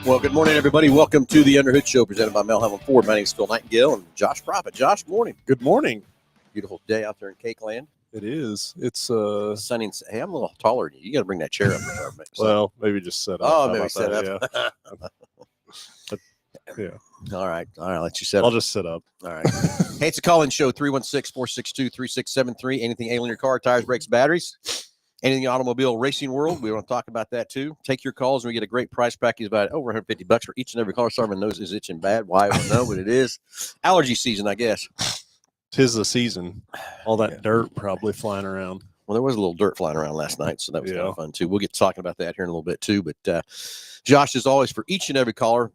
Well, good morning, everybody. Welcome to the Underhood Show presented by Mel Hamblen Ford. My name is Phil Nightingale and Josh Profit. Josh, good morning. Good morning. Beautiful day out there in Cake Land. It is. It's sunny. Hey, I'm a little taller than you. You got to bring that chair up. Well, maybe just set up. Oh, maybe set up. Yeah. All right. I'll let you set I'll up. just sit up. All right. Hey, it's a call-in show, 316-462-3673. Anything ailing your car, tires, brakes, batteries, anything automobile racing world. We want to talk about that too. Take your calls and we get a great price package about over $150 for each and every car. Sorry, my nose is itching bad. Why? I don't know, but it is allergy season, I guess. 'Tis the season. All that dirt probably flying around. Well, there was a little dirt flying around last night, so that was kind of fun too. We'll get to talking about that here in a little bit too. But Josh, as always, for each and every caller,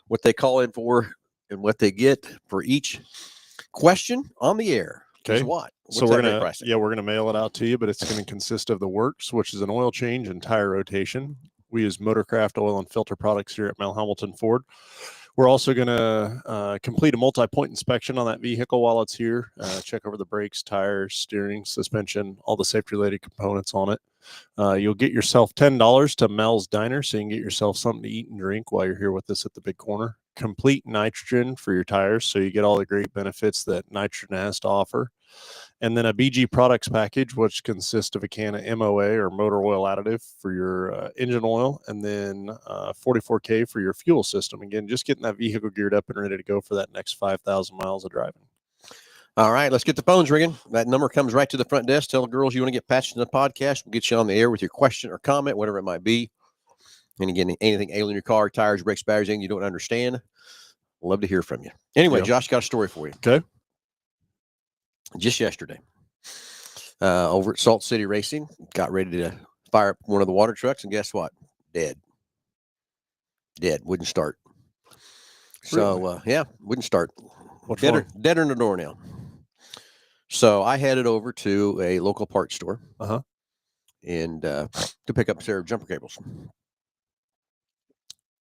what they call in for and what they get for each question on the air. Okay. Is what? So we're gonna mail it out to you, but it's going to consist of the works, which is an oil change and tire rotation. We use Motorcraft oil and filter products here at Mel Hamblen Ford. We're also going to complete a multi-point inspection on that vehicle while it's here. Check over the brakes, tires, steering, suspension, all the safety-related components on it. You'll get yourself $10 to Mel's Diner, so you can get yourself something to eat and drink while you're here with us at the Big Corner. Complete nitrogen for your tires, so you get all the great benefits that nitrogen has to offer. And then a BG products package, which consists of a can of MOA or motor oil additive for your engine oil, and then 44K for your fuel system. Again, just getting that vehicle geared up and ready to go for that next 5,000 miles of driving. All right, let's get the phones ringing. That number comes right to the front desk. Tell the girls you want to get patched in the podcast. We'll get you on the air with your question or comment, whatever it might be. And again, anything ailing your car, tires, brakes, batteries, anything you don't understand, love to hear from you. Anyway, Josh, got a story for you. Okay. Just yesterday, over at Salt City Racing, got ready to fire up one of the water trucks, and guess what? Dead. Wouldn't start. So, wouldn't start. Deader in the door now. So I headed over to a local parts store and to pick up a pair of jumper cables.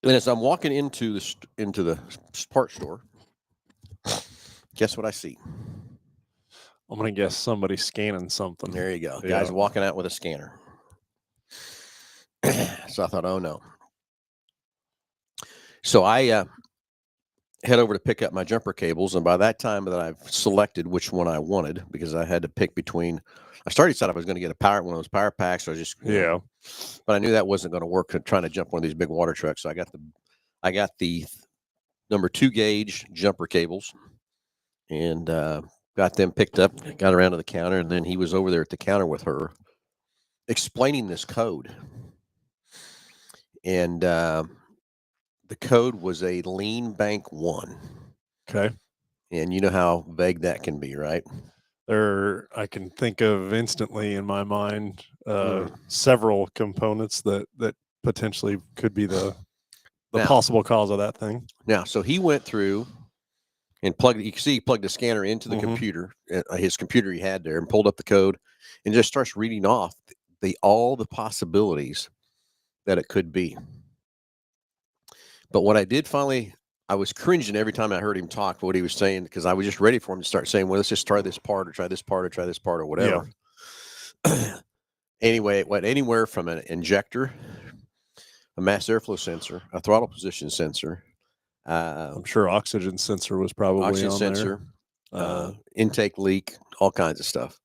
And as I'm walking into the parts store, guess what I see? I'm going to guess somebody's scanning something. There you go. Yeah. Guys walking out with a scanner. So I thought, oh, no. So I head over to pick up my jumper cables. And by that time that I've selected which one I wanted, because I had to pick between, I started deciding I was going to get one of those power packs. So I just, but I knew that wasn't going to work trying to jump one of these big water trucks. So I got the number 2 gauge jumper cables and got them picked up, got around to the counter. And then he was over there at the counter with her explaining this code. And the code was a lean bank 1. Okay. And you know how vague that can be, right? I can think of instantly in my mind several components that potentially could be the possible cause of that thing. Now, so he went through and he plugged the scanner into the computer, his computer he had there, and pulled up the code and just starts reading off all the possibilities that it could be. But what I did finally, I was cringing every time I heard him talk what he was saying, because I was just ready for him to start saying, well, let's just try this part or try this part or try this part or whatever. Yeah. Anyway, it went anywhere from an injector, a mass airflow sensor, a throttle position sensor. I'm sure oxygen sensor was probably oxygen on sensor, there. Intake leak, all kinds of stuff.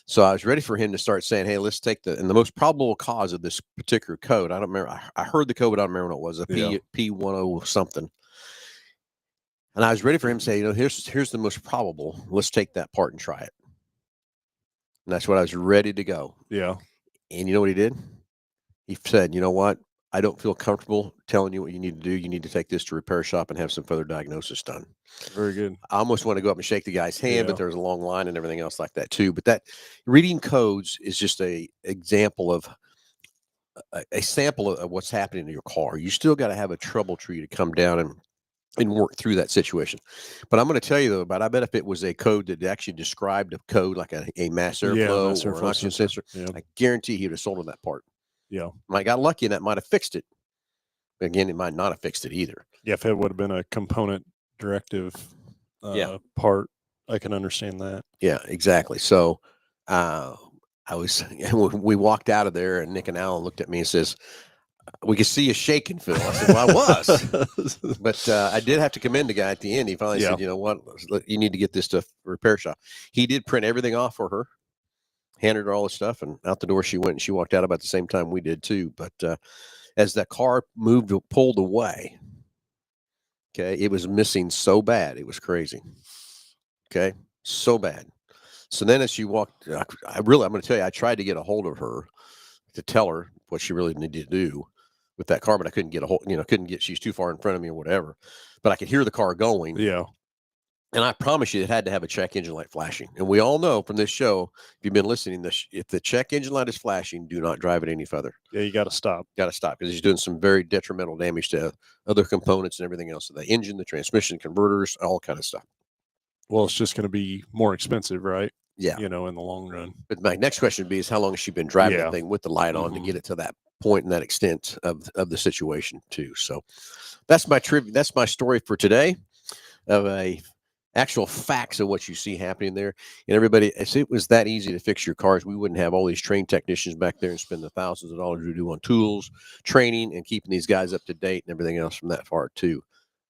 So I was ready for him to start saying, hey, let's take and the most probable cause of this particular code. I don't remember. I heard the code, but I don't remember what it was, P10 something. And I was ready for him to say, here's the most probable. Let's take that part and try it. And that's what I was ready to go. Yeah. And you know what he did? He said, you know what? I don't feel comfortable telling you what you need to do. You need to take this to repair shop and have some further diagnosis done. Very good. I almost want to go up and shake the guy's hand, but there's a long line and everything else like that too. But that reading codes is just a example of a sample of what's happening in your car. You still got to have a trouble tree to come down and work through that situation. But I'm going to tell you though, I bet if it was a code that actually described a code like a mass airflow or an oxygen sensor, I guarantee he would have sold him that part. Yeah. I got lucky and that might have fixed it. But again, it might not have fixed it either. Yeah, if it would have been a component directive part, I can understand that. Yeah, exactly. So we walked out of there and Nick and Alan looked at me and says, we could see you shaking, Phil. I said, well, I was. But I did have to commend the guy at the end. He finally said, you know what, you need to get this stuff repair shop. He did print everything off for her, handed her all the stuff, and out the door she went, and she walked out about the same time we did too. But as that car pulled away, okay, it was missing so bad. It was crazy. Okay, so bad. So then as she walked, I'm going to tell you, I tried to get a hold of her to tell her what she really needed to do with that car, but I couldn't get a hold, she's too far in front of me or whatever, but I could hear the car going. Yeah. And I promise you it had to have a check engine light flashing. And we all know from this show, if you've been listening, if the check engine light is flashing, do not drive it any further. Yeah. You got to stop. Because he's doing some very detrimental damage to other components and everything else. So the engine, the transmission, converters, all kind of stuff. Well, it's just going to be more expensive, right? Yeah. In the long run. But my next question would be is how long has she been driving that thing with the light on to get it to that point and that extent of the situation too. So that's my that's my story for today of a actual facts of what you see happening there. And everybody, if it was that easy to fix your cars, we wouldn't have all these trained technicians back there and spend the thousands of dollars we do on tools, training, and keeping these guys up to date and everything else from that part too.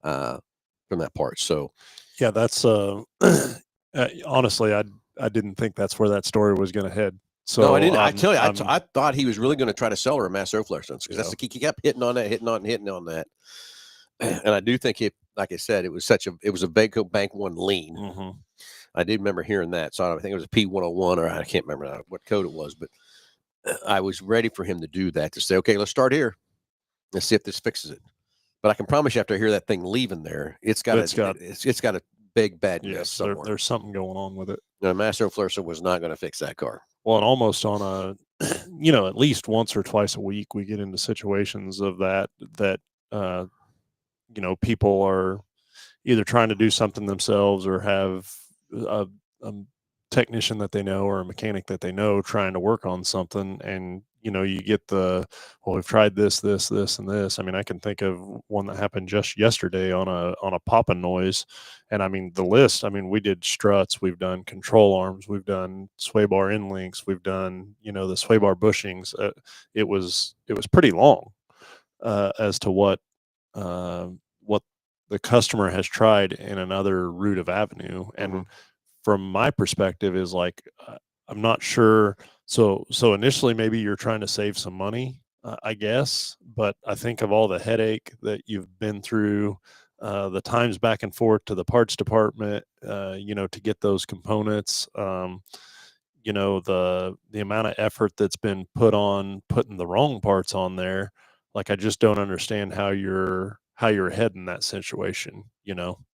So yeah, that's honestly, I didn't think that's where that story was going to head. So no, I didn't. I tell you, I thought he was really going to try to sell her a mass airflow sensor because that's he kept hitting on that, hitting on that. And I do think like I said, it was a Vaco Bank One lean. Mm-hmm. I did remember hearing that. So I think it was a P101 or I can't remember what code it was, but I was ready for him to do that, to say, okay, let's start here. Let's see if this fixes it. But I can promise you after I hear that thing leaving there, it's got a big bad mess somewhere. There's something going on with it. No, mass airflow sensor was not going to fix that car. Well, and almost on at least once or twice a week, we get into situations of that people are either trying to do something themselves or have a technician that they know or a mechanic that they know trying to work on something. And, you get we've tried this, and this. I mean, I can think of one that happened just yesterday on a popping noise. And I mean, the list, we did struts, we've done control arms, we've done sway bar end links, we've done, the sway bar bushings. It was pretty long as to what the customer has tried in another route of avenue. And from my perspective is like, I'm not sure. So initially maybe you're trying to save some money, I guess, but I think of all the headache that you've been through, the times back and forth to the parts department, to get those components, the amount of effort that's been put on putting the wrong parts on there. Like, I just don't understand how you're heading that situation,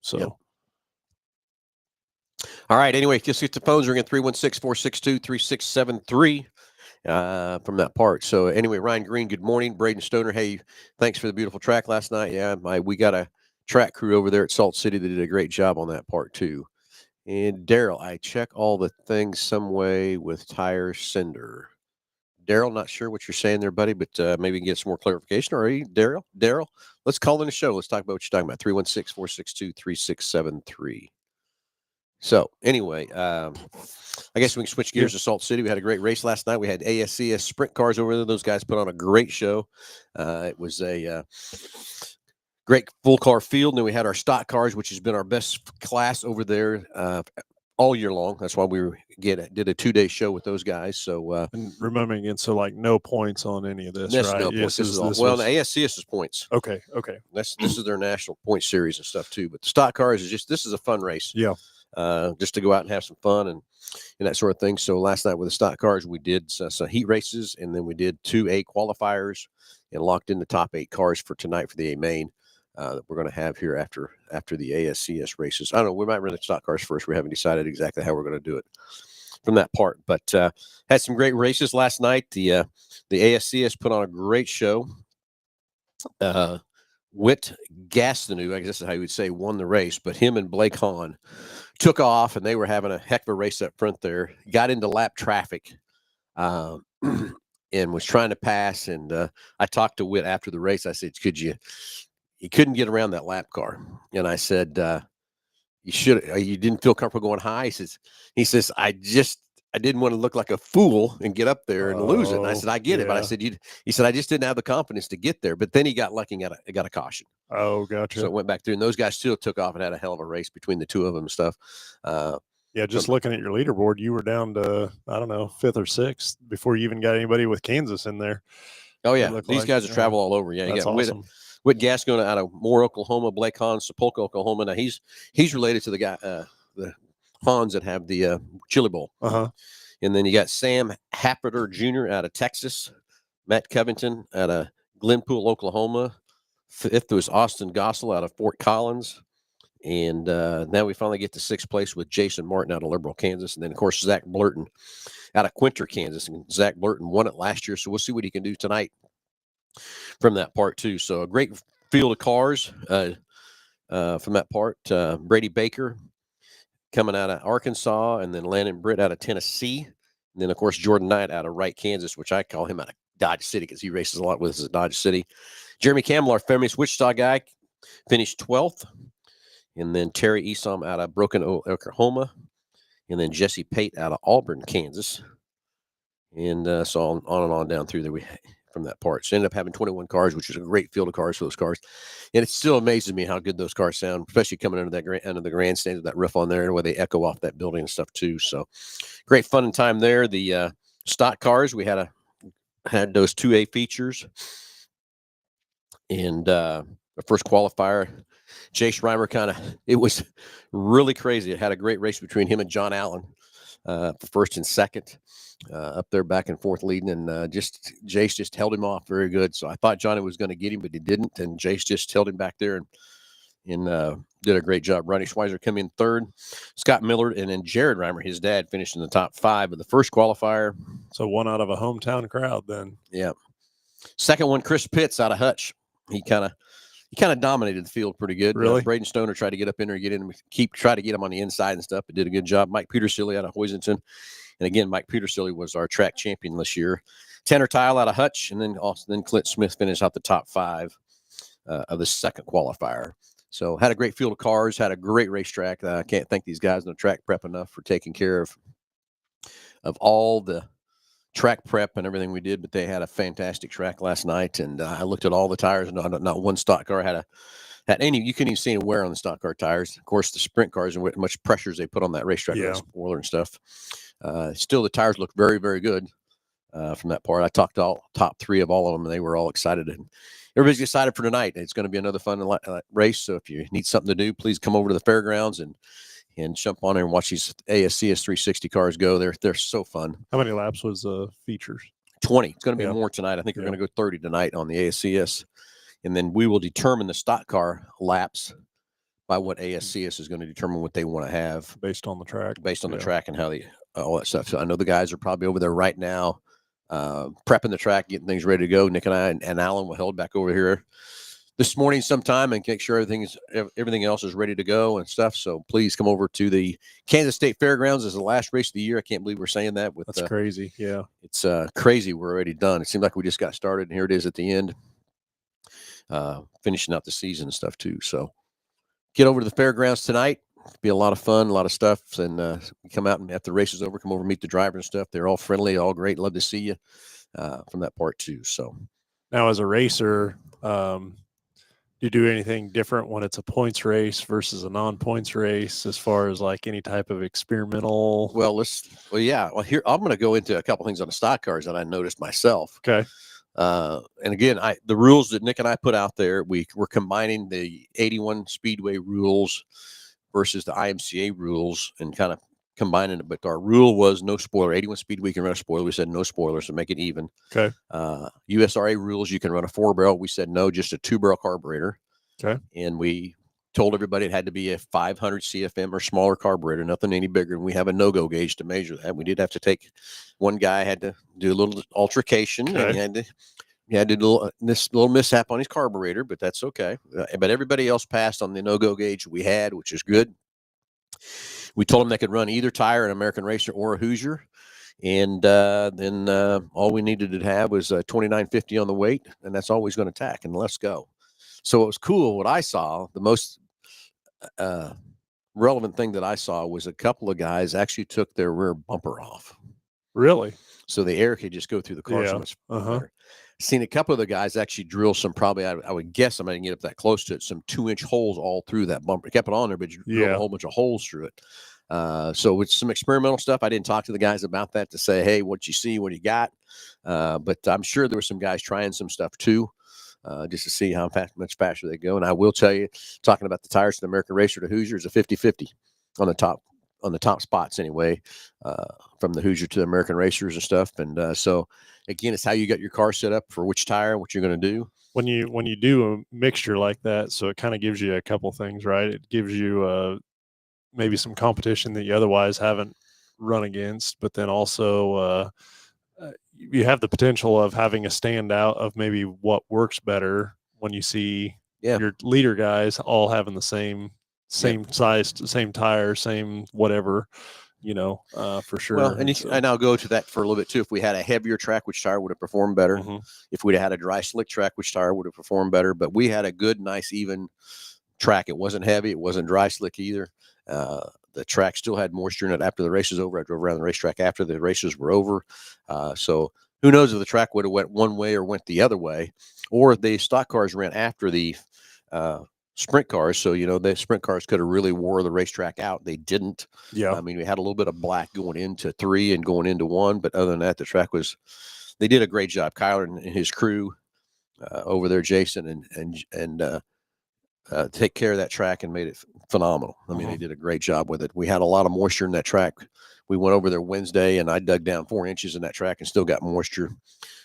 so. Yep. All right. Anyway, just get the phones ringing 316-462-3673 from that part. So anyway, Ryan Green, good morning. Braden Stoner, hey, thanks for the beautiful track last night. Yeah, we got a track crew over there at Salt City that did a great job on that part too. And Daryl, I check all the things some way with tire sender. Daryl, not sure what you're saying there, buddy, but maybe we can get some more clarification. All right, Daryl, let's call in the show. Let's talk about what you're talking about. 316-462-3673. So anyway, I guess we can switch gears to Salt City. We had a great race last night. We had ASCS sprint cars over there. Those guys put on a great show. It was a great full car field. And then we had our stock cars, which has been our best class over there all year long. That's why we did a 2-day show with those guys. So and remember again, so like no points on any of this, right? No points. The ASCS is points. Okay. This is their national point series and stuff too. But the stock cars this is a fun race. Yeah. Just to go out and have some fun and that sort of thing. So last night with the stock cars, we did some heat races, and then we did 2 A qualifiers and locked in the top 8 cars for tonight for the A main that we're going to have here after the ASCS races. I don't know. We might run the stock cars first. We haven't decided exactly how we're going to do it from that part, but had some great races last night. The ASCS put on a great show. Whit Gastineau, I guess is how you would say, won the race, but him and Blake Hahn took off, and they were having a heck of a race up front there. Got into lap traffic and was trying to pass. And I talked to Whit after the race. I said, he couldn't get around that lap car. And I said, you didn't feel comfortable going high? He says, I just I didn't want to look like a fool and get up there and lose it. And I said, I get it. But I yeah. said, he said, I just didn't have the confidence to get there. But then he got lucky and got a caution. Oh, gotcha. So it went back through, and those guys still took off and had a hell of a race between the two of them and stuff. Yeah, just looking at your leaderboard, you were down to, I don't know, 5th or 6th before you even got anybody with Kansas in there. Oh, yeah. These guys have traveled all over. Yeah, you That's got awesome. Whit Gascon out of Moore, Oklahoma, Blake Hans, Sepulka, Oklahoma. Now, he's related to the guy, the Hans that have the Chili Bowl. Uh-huh. And then you got Sam Happerter Jr. out of Texas, Matt Covington out of Glenpool, Oklahoma. 5th was Austin Gossel out of Fort Collins. And now we finally get to 6th place with Jason Martin out of Liberal, Kansas. And then, of course, Zach Blurton out of Quinter, Kansas. And Zach Blurton won it last year, so we'll see what he can do tonight from that part, too. So a great field of cars from that part. Brady Baker coming out of Arkansas, and then Landon Britt out of Tennessee. And then, of course, Jordan Knight out of Wright, Kansas, which I call him out of Dodge City because he races a lot with us at Dodge City. Jeremy Campbell, our famous Wichita guy, finished 12th. And then Terry Esom out of Broken, Oklahoma. And then Jesse Pate out of Auburn, Kansas. And so on and on down through there from that part. So ended up having 21 cars, which is a great field of cars for those cars. And it still amazes me how good those cars sound, especially coming under that under the grandstand with that roof on there, where they echo off that building and stuff too. So great fun and time there. The stock cars, we had those 2A features. And the first qualifier, Chase Reimer it was really crazy. It had a great race between him and John Allen for first and second, up there back and forth leading. And Jace just held him off very good. So I thought Johnny was going to get him, but he didn't. And Jace just held him back there and did a great job. Ronnie Schweizer come in 3rd, Scott Millard, and then Jared Reimer, his dad, finished in the top 5 of the first qualifier. So one out of a hometown crowd then. Yeah. Second one, Chris Pitts out of Hutch. He kind of dominated the field pretty good. Really? Braden Stoner tried to get up in there, try to get him on the inside and stuff, but did a good job. Mike Petersilly out of Hoisington. And again, Mike Petersilly was our track champion this year. Tanner Tile out of Hutch, and then Clint Smith finished out the top 5 of the second qualifier. So had a great field of cars, had a great racetrack. I can't thank these guys in the track prep enough for taking care of all the track prep and everything we did, but they had a fantastic track last night. And I looked at all the tires, and not one stock car had any. You couldn't even see any wear on the stock car tires. Of course, the sprint cars and what much pressures they put on that racetrack, spoiler and stuff. Still, the tires look very, very good from that part. I talked to top 3 of all of them, and they were all excited. And everybody's excited for tonight. It's going to be another fun race. So if you need something to do, please come over to the fairgrounds and jump on there and watch these ASCS 360 cars go. They're so fun. How many laps was features? 20. It's going to be more tonight. I think we're going to go 30 tonight on the ASCS. And then we will determine the stock car laps by what ASCS is going to determine what they want to have. Based on the track. Based on the track and how all that stuff. So I know the guys are probably over there right now prepping the track, getting things ready to go. Nick and I and Alan will head back over here this morning sometime and make sure everything else is ready to go and stuff. So please come over to the Kansas State Fairgrounds as the last race of the year. I can't believe we're saying that. That's crazy. Yeah. It's crazy. We're already done. It seemed like we just got started, and here it is at the end, finishing out the season and stuff too. So get over to the fairgrounds tonight. It'll be a lot of fun, a lot of stuff. And come out and after the race is over, come over and meet the driver and stuff. They're all friendly, all great. Love to see you from that part too. So now as a racer, do you do anything different when it's a points race versus a non-points race as far as like any type of experimental? Well, here I'm going to go into a couple things on the stock cars that I noticed myself. Okay. And again, the rules that Nick and I put out there, we're combining the 81 Speedway rules versus the IMCA rules and kind of combining it. But our rule was no spoiler. 81 Speedway can run a spoiler. We said no spoilers to make it even. Okay. USRA rules, you can run a 4-barrel. We said no, just a 2-barrel carburetor. Okay. And we told everybody it had to be a 500 CFM or smaller carburetor, nothing any bigger. And we have a no-go gauge to measure that. We did have to take one guy had to do a little altercation, and he had to do this little mishap on his carburetor, but that's okay. But everybody else passed on the no-go gauge we had, which is good. We told them they could run either tire, an American Racer or a Hoosier. And then all we needed to have was 2950 on the weight, and that's all he's going to tack, and let's go. So it was cool. What I saw, the most relevant thing that I saw was a couple of guys actually took their rear bumper off. Really? So the air could just go through the car so much better. Seen a couple of the guys actually drill some, probably, I would guess, I didn't get up that close to it, some 2-inch holes all through that bumper. Kept it on there, but you drilled a whole bunch of holes through it. So it's some experimental stuff. I didn't talk to the guys about that to say, hey, what you see, what you got. But I'm sure there were some guys trying some stuff too, just to see how much faster they go. And I will tell you, talking about the tires from the American Racer to Hoosier is a 50-50 on the top spots anyway, from the Hoosier to the American Racers and stuff. And so again, it's how you got your car set up for which tire, what you're going to do. When you do a mixture like that, so it kind of gives you a couple things, right? It gives you maybe some competition that you otherwise haven't run against, but then also you have the potential of having a standout of maybe what works better when you see your leader guys all having the same size, same tire, same whatever, for sure. Well, and I'll go to that for a little bit too. If we had a heavier track, which tire would have performed better? If we'd had a dry slick track, which tire would have performed better? But we had a good, nice, even track. It wasn't heavy. It wasn't dry slick either. The track still had moisture in it after the race was over. I drove around the racetrack after the races were over. So who knows if the track would have went one way or went the other way, or the stock cars ran after the sprint cars. So, the sprint cars could have really wore the racetrack out. They didn't. Yeah. I mean, we had a little bit of black going into 3 and going into 1, but other than that, the track they did a great job. Kyler and his crew over there, Jason and take care of that track and made it phenomenal. I mean, they did a great job with it. We had a lot of moisture in that track. We went over there Wednesday and I dug down 4 inches in that track and still got moisture.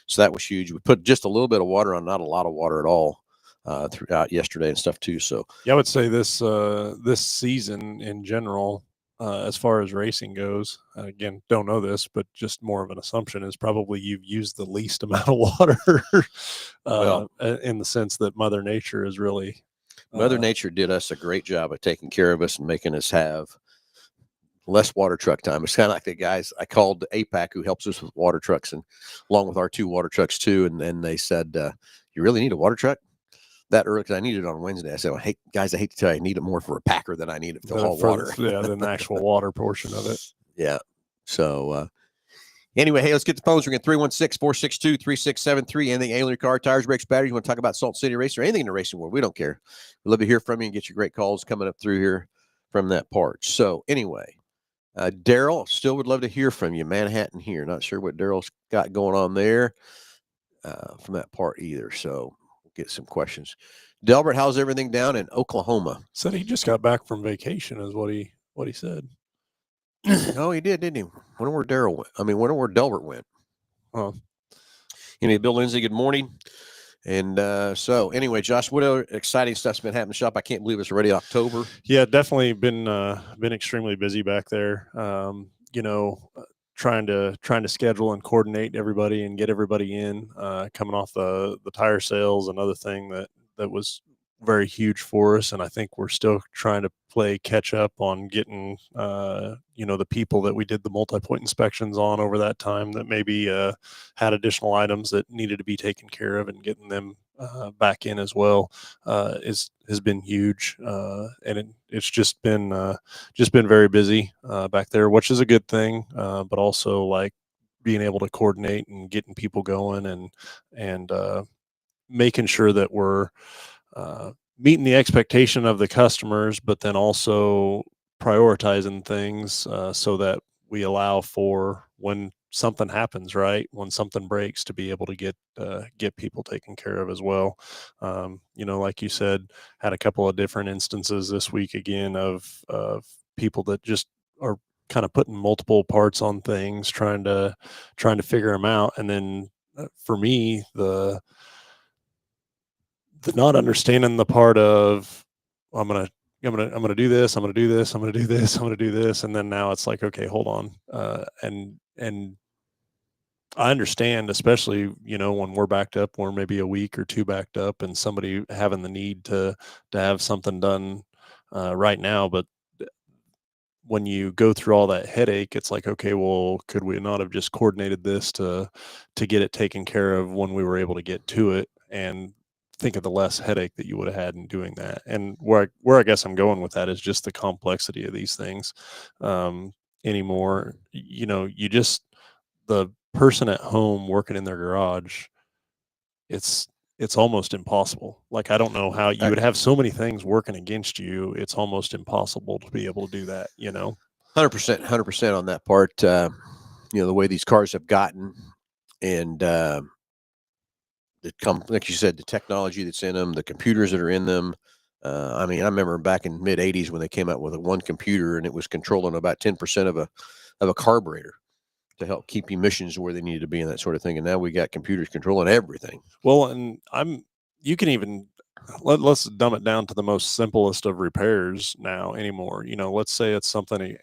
So that was huge. We put just a little bit of water on, not a lot of water at all, throughout yesterday and stuff too. So yeah, I would say this season in general, as far as racing goes, again, don't know this, but just more of an assumption, is probably you've used the least amount of water, in the sense that Mother Nature is really. Mother Nature did us a great job of taking care of us and making us have less water truck time. It's kind of like the guys I called APAC, who helps us with water trucks, and along with our 2 water trucks too. And then they said, you really need a water truck that early? Because I needed it on Wednesday. I said, well, hey guys, I hate to tell you, I need it more for a packer than I need it to haul water. Than the actual water portion of it. Yeah. So anyway, hey, let's get the phones. We're getting 316-462-3673. Anything alien car, tires, brakes, batteries. You want to talk about Salt City Racing or anything in the racing world? We don't care. We'd love to hear from you and get your great calls coming up through here from that part. So anyway, Daryl, still would love to hear from you. Manhattan here. Not sure what Daryl's got going on there from that part either. So we'll get some questions. Delbert, how's everything down in Oklahoma? Said he just got back from vacation is what he said. Oh, he did, didn't he? Wonder where Daryl went. Wonder where Delbert went. Oh. Bill Lindsay, good morning. And so anyway, Josh, what other exciting stuff's been happening in the shop? I can't believe it's already October. Yeah, definitely been extremely busy back there. Trying to schedule and coordinate everybody and get everybody in, coming off the tire sales, another thing that was very huge for us. And I think we're still trying to play catch up on getting, the people that we did the multi-point inspections on over that time that maybe had additional items that needed to be taken care of, and getting them back in as well has been huge. And it's just been very busy back there, which is a good thing. But also like being able to coordinate and getting people going and making sure that we're meeting the expectation of the customers, but then also prioritizing things so that we allow for when something happens, right? When something breaks, to be able to get people taken care of as well. Like you said, had a couple of different instances this week again of people that just are kind of putting multiple parts on things, trying to figure them out. And then for me, the not understanding the part of I'm gonna do this, I'm gonna do this, I'm gonna do this, I'm gonna do this, and then now it's like, okay, hold on, and I understand, especially when we're backed up, we're maybe a week or 2 backed up, and somebody having the need to have something done right now, but when you go through all that headache, it's like, okay, well, could we not have just coordinated this to get it taken care of when we were able to get to it? And think of the less headache that you would have had in doing that. And where I guess I'm going with that is just the complexity of these things anymore. You know, the person at home working in their garage, it's almost impossible. Like, I don't know how you would have so many things working against you. It's almost impossible to be able to do that, you know? 100% on that part. You know, the way these cars have gotten, and like you said, the technology that's in them, the computers that are in them. I mean, I remember back in mid '80s when they came out with one computer, and it was controlling about 10% of a carburetor to help keep emissions where they needed to be and that sort of thing. And now we got computers controlling everything. Well, and you can even let's dumb it down to the most simplest of repairs now anymore. You know, let's say it's something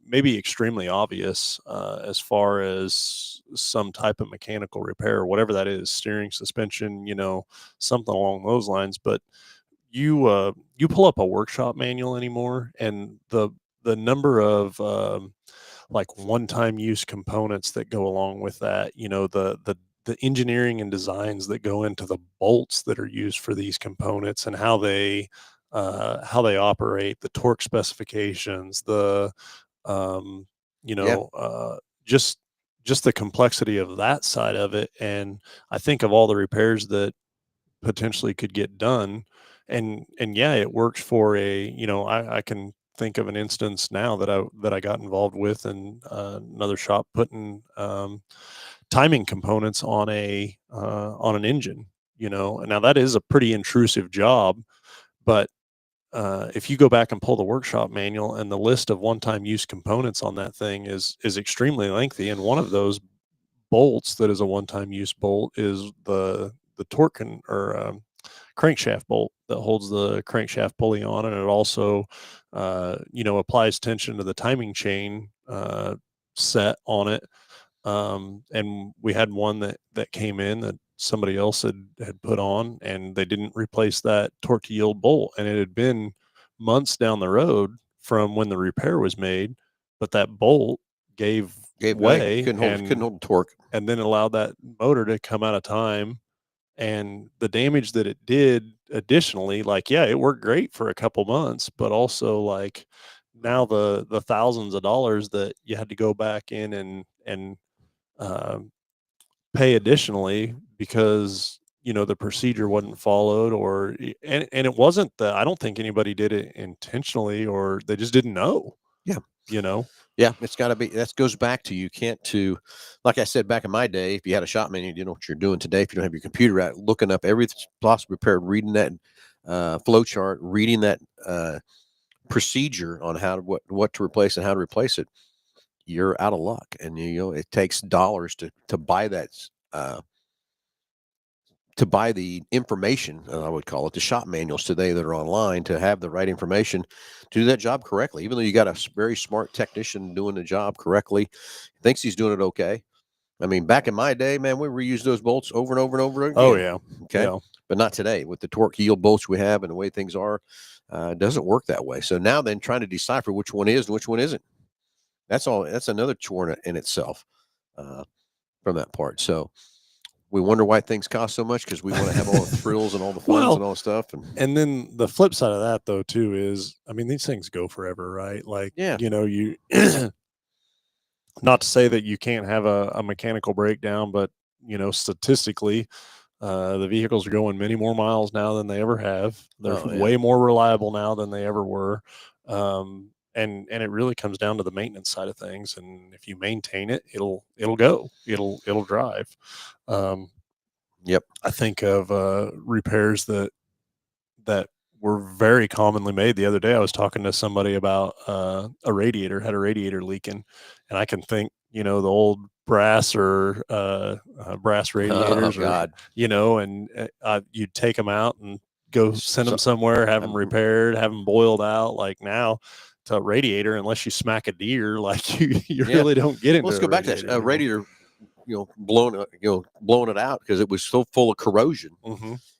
maybe extremely obvious as far as some type of mechanical repair, whatever that is, steering, suspension, you know, something along those lines. But you pull up a workshop manual anymore, and the number of like one-time use components that go along with that, you know, the engineering and designs that go into the bolts that are used for these components, and how they operate, the torque specifications, the you Yeah. know, just the complexity of that side of it. And I think of all the repairs that potentially could get done, and yeah, it works for you know, I can think of an instance now that I got involved with in another shop, putting timing components on an engine, you know. And now that is a pretty intrusive job, but if you go back and pull the workshop manual, and the list of one-time use components on that thing is extremely lengthy. And one of those bolts that is a one-time use bolt is the torque crankshaft bolt that holds the crankshaft pulley on, and it also you know, applies tension to the timing chain set on it. And we had one that came in that somebody else had put on, and they didn't replace that torque to yield bolt, and it had been months down the road from when the repair was made, but that bolt gave way, couldn't hold the torque, and then allowed that motor to come out of time. And the damage that it did additionally, like, yeah, it worked great for a couple months, but also, like, now the thousands of dollars that you had to go back in and um, pay additionally because, you know, the procedure wasn't followed, or and it wasn't that I don't think anybody did it intentionally, or they just didn't know. Yeah. You know. Yeah, it's got to be. That goes back to, you can't to, like I said back in my day, if you had a shop menu, you know what you're doing today. If you don't have your computer out, looking up every possible repair, reading that flow chart, reading that procedure on how to what to replace and how to replace it, you're out of luck. And you know, it takes dollars to buy that. To buy the information, I would call it, the shop manuals today that are online, to have the right information to do that job correctly. Even though you got a very smart technician doing the job correctly, thinks he's doing it okay. I mean, back in my day, man, we reused those bolts over and over and over again. Oh yeah. Okay. Yeah. But not today with the torque yield bolts we have and the way things are. It doesn't work that way. So now then, trying to decipher which one is and which one isn't. That's another chore in itself from that part. So we wonder why things cost so much, because we want to have all the thrills and all the funs and all the stuff. And then the flip side of that, though, too, is, I mean, these things go forever, right? Like, yeah, you know, you not to say that you can't have a mechanical breakdown, but, you know, statistically, the vehicles are going many more miles now than they ever have. They're way more reliable now than they ever were. And it really comes down to the maintenance side of things. And if you maintain it, it'll go, it'll drive. Yep. I think of repairs that were very commonly made. The other day, I was talking to somebody about a radiator, had a radiator leaking, and I can think, you know, the old brass or brass radiators, or, you know, and you'd take them out and go send them somewhere, have them repaired, have them boiled out. Like, now, to a radiator, unless you smack a deer, like, you really don't get into. Let's go back to that radiator. You know, blowing it out because it was so full of corrosion,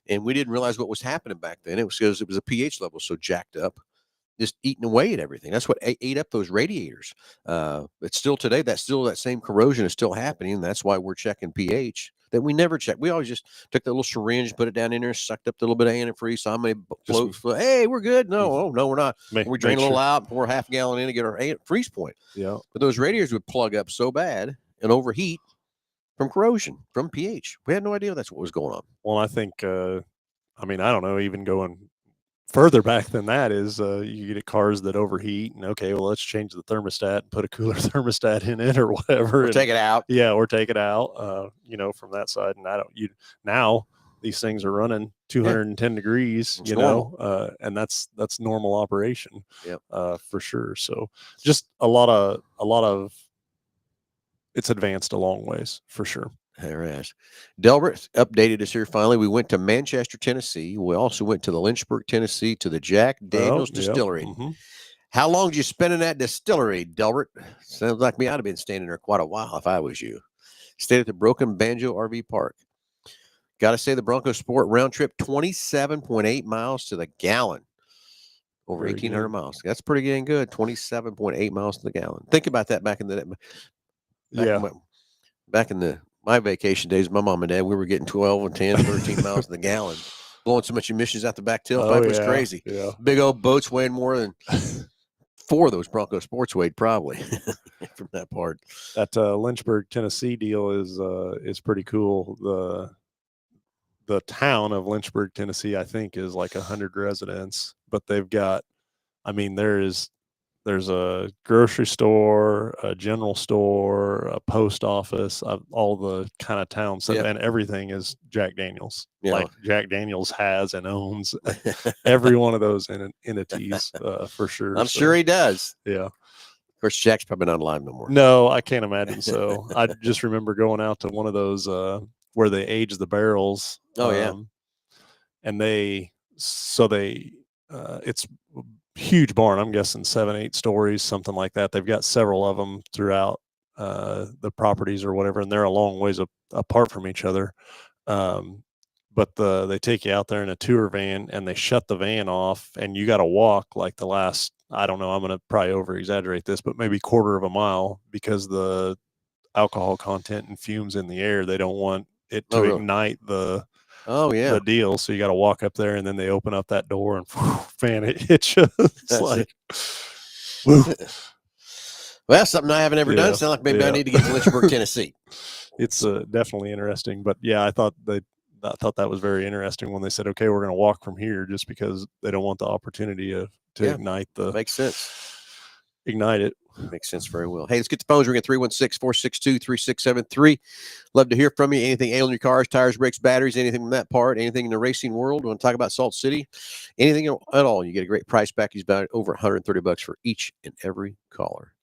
and we didn't realize what was happening back then. It was because it was a pH level so jacked up, just eating away at everything. That's what ate up those radiators. It's still today, that same corrosion is still happening. And that's why we're checking pH that we never checked. We always just took the little syringe, put it down in there, sucked up a little bit of antifreeze, saw how many floats. Hey, we're good. No, oh, no, we're not. We drain a little out, pour half a gallon in to get our freeze point. Yeah. But those radiators would plug up so bad and overheat from corrosion, from pH. We had no idea that's what was going on. Well, I think, I mean, I don't know, even going further back than that is you get cars that overheat and okay, well, let's change the thermostat and put a cooler thermostat in it or whatever. Or take it out. Yeah, or take it out, you know, from that side. And now these things are running 210 degrees, It's you normal. know, and that's normal operation. Yep. For sure. So just a lot of it's advanced a long ways for sure. There is. Delbert updated us here finally. We went to Manchester, Tennessee. We also went to the Lynchburg, Tennessee, to the Jack Daniels Distillery. Mm-hmm. How long did you spend in that distillery, Delbert? Sounds like me. I'd have been staying there quite a while if I was you. Stayed at the Broken Banjo RV Park. Got to say the Bronco Sport round trip, 27.8 miles to the gallon. Over 1,800 miles. That's pretty dang good. 27.8 miles to the gallon. Think about that back in the back in my vacation days, my mom and dad, we were getting 12 and 10, 13 miles to the gallon, blowing so much emissions out the back tailpipe. It was crazy. Yeah. Big old boats weighing more than 4 of those Bronco Sports weighed probably from that part. That Lynchburg, Tennessee deal is pretty cool. The town of Lynchburg, Tennessee, I think is like 100 residents, but they've got, I mean, there's a grocery store, a general store, a post office, all the kind of towns, and everything is Jack Daniels. Yeah. Like Jack Daniels has and owns every one of those entities for sure. I'm sure he does. Yeah. Of course, Jack's probably not alive no more. No, I can't imagine so. I just remember going out to one of those where they age the barrels. Oh, yeah. And it's huge barn. I'm guessing 7-8 stories, something like that. They've got several of them throughout the properties or whatever, and they're a long ways apart from each other. But they take you out there in a tour van and they shut the van off, and you got to walk like the last, I don't know, I'm going to probably over exaggerate this, but maybe quarter of a mile because the alcohol content and fumes in the air, they don't want it to ignite the deal. So you got to walk up there, and then they open up that door and man, it just like woo. Well, something I haven't ever done. Sound like maybe I need to get to Lynchburg, Tennessee. It's definitely interesting, but yeah, I thought that was very interesting when they said, okay, we're going to walk from here, just because they don't want the opportunity to ignite the. Makes sense. Ignite it. Makes sense very well. Hey, let's get the phones ringing. 316-462-3673. Love to hear from you. Anything ailing your cars, tires, brakes, batteries, anything from that part, anything in the racing world. Want to talk about Salt City? Anything at all. You get a great price package, about over $130 for each and every caller.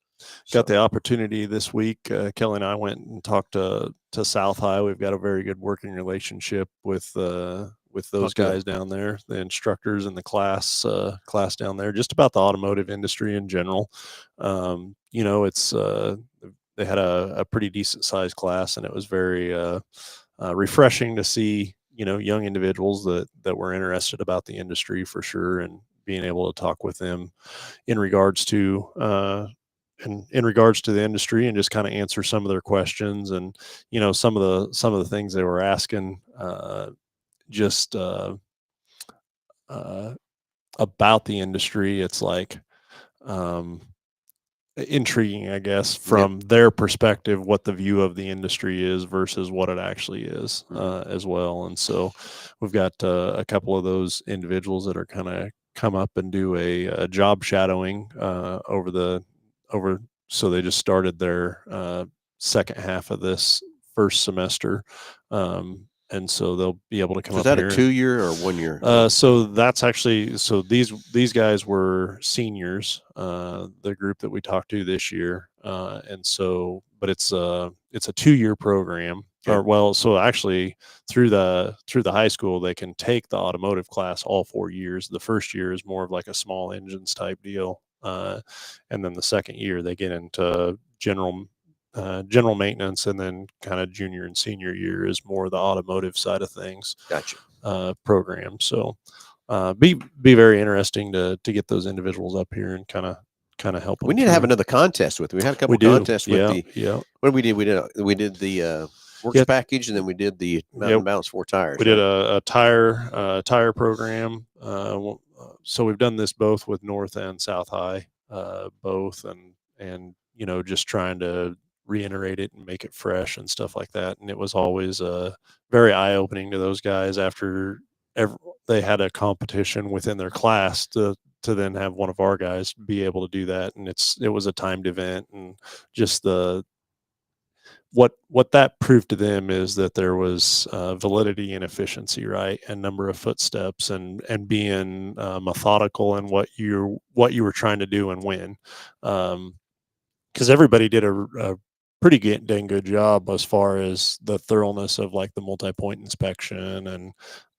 Got the opportunity this week. Kelly and I went and talked to South High. We've got a very good working relationship with those guys down there, the instructors and the class down there, just about the automotive industry in general. You know, it's they had a pretty decent sized class, and it was very refreshing to see, you know, young individuals that were interested about the industry for sure, and being able to talk with them in regards to the industry, and just kind of answer some of their questions, and, you know, some of the things they were asking just about the industry. It's like intriguing, I guess, from their perspective, what the view of the industry is versus what it actually is as well. And so we've got a couple of those individuals that are kind of come up and do a job shadowing so they just started their second half of this first semester. And so they'll be able to come up here. Is that a 2-year or 1 year? So that's actually, so these guys were seniors, the group that we talked to this year. And so, but it's a 2-year program. Okay. Or, well, so actually through the high school, they can take the automotive class all 4 years. The first year is more of like a small engines type deal. And then the second year they get into general maintenance, and then kind of junior and senior year is more the automotive side of things. Gotcha. Program. So be very interesting to get those individuals up here and kind of help them. We need to have another contest with them. We had a couple of contests with What we did the works package, and then we did the Mountain Balance 4 tires. We did a tire program. So we've done this both with North and South High, both, and just trying to reiterate it and make it fresh and stuff like that. And it was always very eye-opening to those guys after they had a competition within their class to then have one of our guys be able to do that. And it was a timed event, and just what that proved to them is that there was validity and efficiency, right, and number of footsteps, and being methodical in what you were trying to do and when, because everybody did a pretty dang good job as far as the thoroughness of like the multi-point inspection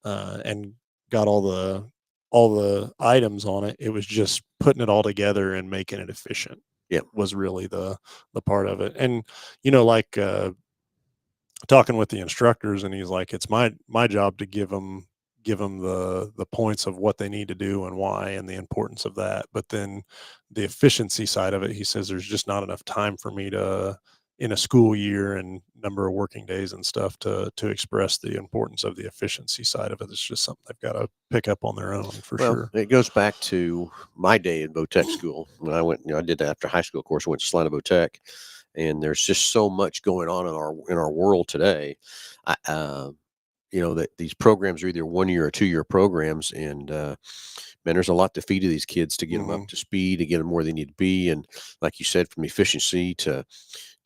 and got all the items on it. It was just putting it all together and making it efficient. Yeah, was really the part of it. And like talking with the instructors, and he's like, it's my job to give them the points of what they need to do and why and the importance of that. But then the efficiency side of it, he says, there's just not enough time for me to, in a school year and number of working days and stuff, to express the importance of the efficiency side of it. It's just something they've got to pick up on their own for sure. It goes back to my day in Botech school when I went. I did that after high school. Of course, I went to Salina Botech, and there's just so much going on in our world today. That these programs are either 1 year or 2 year programs, and man, there's a lot to feed to these kids to get them up to speed, to get them where they need to be, and like you said, from efficiency to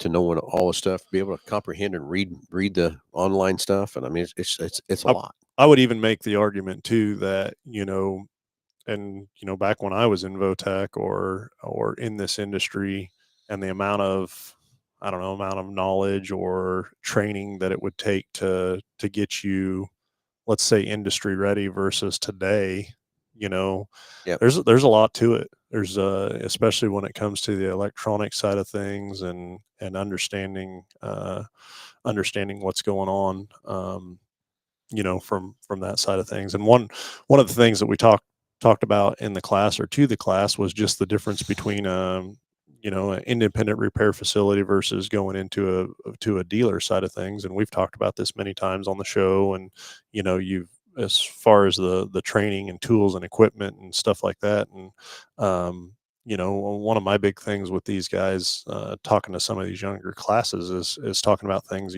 knowing all the stuff, be able to comprehend and read the online stuff. And I mean, it's a lot. I would even make the argument too that, back when I was in Votech or in this industry, and the amount of knowledge or training that it would take to get you, let's say, industry ready versus today, there's a lot to it. There's especially when it comes to the electronic side of things and understanding what's going on, from that side of things. And one of the things that we talked about in the class or to the class was just the difference between an independent repair facility versus going into a dealer side of things. And we've talked about this many times on the show, and as far as the training and tools and equipment and stuff like that. And one of my big things with these guys, talking to some of these younger classes, is talking about things,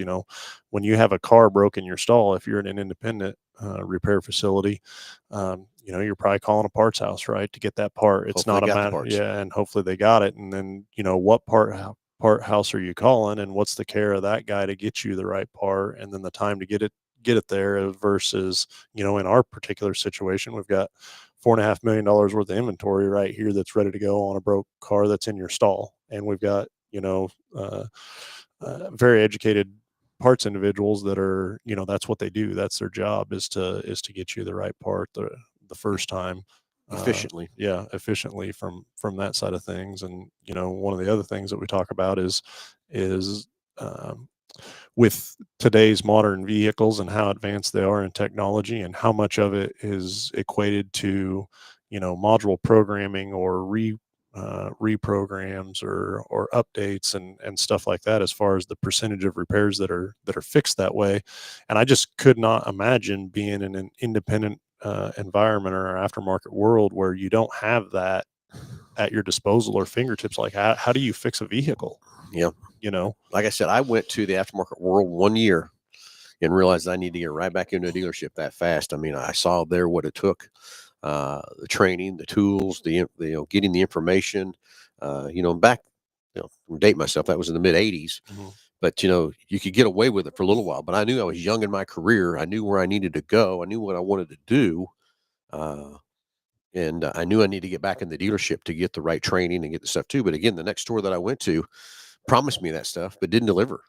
when you have a car broke in your stall, if you're in an independent repair facility, you're probably calling a parts house, right, to get that part. It's not a matter, and hopefully they got it. And then, what part house are you calling, and what's the care of that guy to get you the right part, and then the time to get it there versus, in our particular situation, we've got $4.5 million worth of inventory right here that's ready to go on a broke car that's in your stall. And we've got, very educated parts individuals that are, that's what they do. That's their job, is to get you the right part the first time. Efficiently. Efficiently from that side of things. And, one of the other things that we talk about is with today's modern vehicles and how advanced they are in technology, and how much of it is equated to, module programming or reprograms or updates and stuff like that, as far as the percentage of repairs that are fixed that way. And I just could not imagine being in an independent environment or an aftermarket world where you don't have that at your disposal or fingertips. Like, how do you fix a vehicle? Yeah. Like I said, I went to the aftermarket world 1 year and realized I need to get right back into a dealership that fast. I mean, I saw there what it took, the training, the tools, getting the information, back, date myself, that was in the mid 80s. Mm-hmm. But, you could get away with it for a little while, but I knew I was young in my career. I knew where I needed to go. I knew what I wanted to do. And I knew I needed to get back in the dealership to get the right training and get the stuff too. But again, the next store that I went to promised me that stuff, but didn't deliver.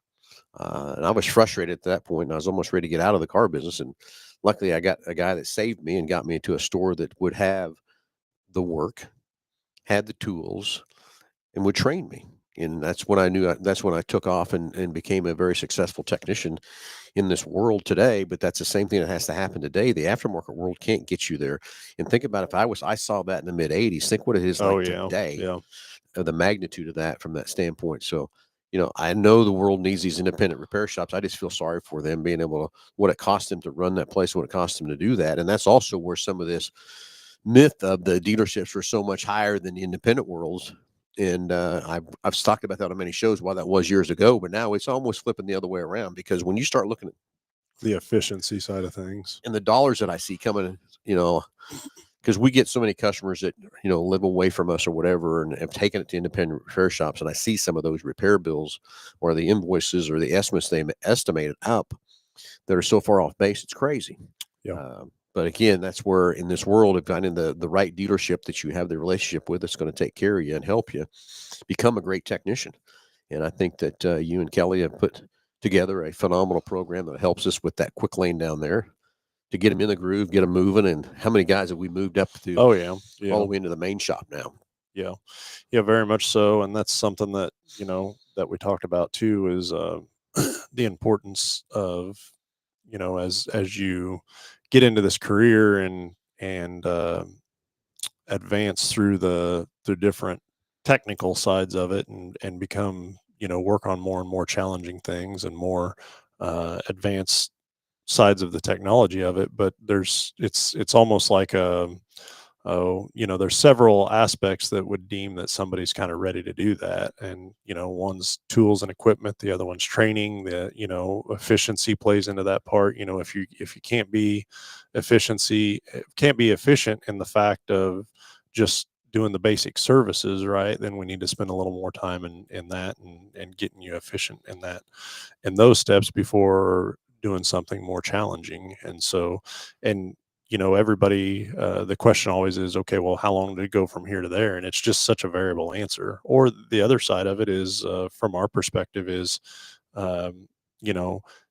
And I was frustrated at that point, and I was almost ready to get out of the car business. And luckily I got a guy that saved me and got me into a store that would have the work, had the tools, and would train me. And that's when I knew, that's when I took off and became a very successful technician in this world today. But that's the same thing that has to happen today. The aftermarket world can't get you there. And think about, if I saw that in the mid 80s, think what it is like today. Yeah. The magnitude of that from that standpoint. So I know the world needs these independent repair shops. I just feel sorry for them being able to, what it costs them to run that place, what it costs them to do that. And that's also where some of this myth of the dealerships were so much higher than the independent worlds. And I've talked about that on many shows why that was years ago, but now it's almost flipping the other way around, because when you start looking at the efficiency side of things and the dollars that I see coming, because we get so many customers that live away from us or whatever, and have taken it to independent repair shops, and I see some of those repair bills or the invoices or the estimates they estimated up that are so far off base, it's crazy. Yeah. But again, that's where in this world of finding the right dealership that you have the relationship with, that's going to take care of you and help you become a great technician. And I think that you and Kelly have put together a phenomenal program that helps us with that quick lane down there to get them in the groove, get them moving. And how many guys have we moved up to? Oh yeah, all the way into the main shop now. Yeah, very much so. And that's something that that we talked about too, is the importance of as you get into this career and advance through the different technical sides of it, and become work on more and more challenging things and more advanced sides of the technology of it. But it's almost like there's several aspects that would deem that somebody's kind of ready to do that. And, one's tools and equipment, the other one's training, the, efficiency plays into that part. If you can't be efficient in the fact of just doing the basic services, right, then we need to spend a little more time in that, and getting you efficient in those steps before doing something more challenging. And so, and everybody, the question always is, okay, well, how long did it go from here to there? And it's just such a variable answer. Or the other side of it is, from our perspective, is,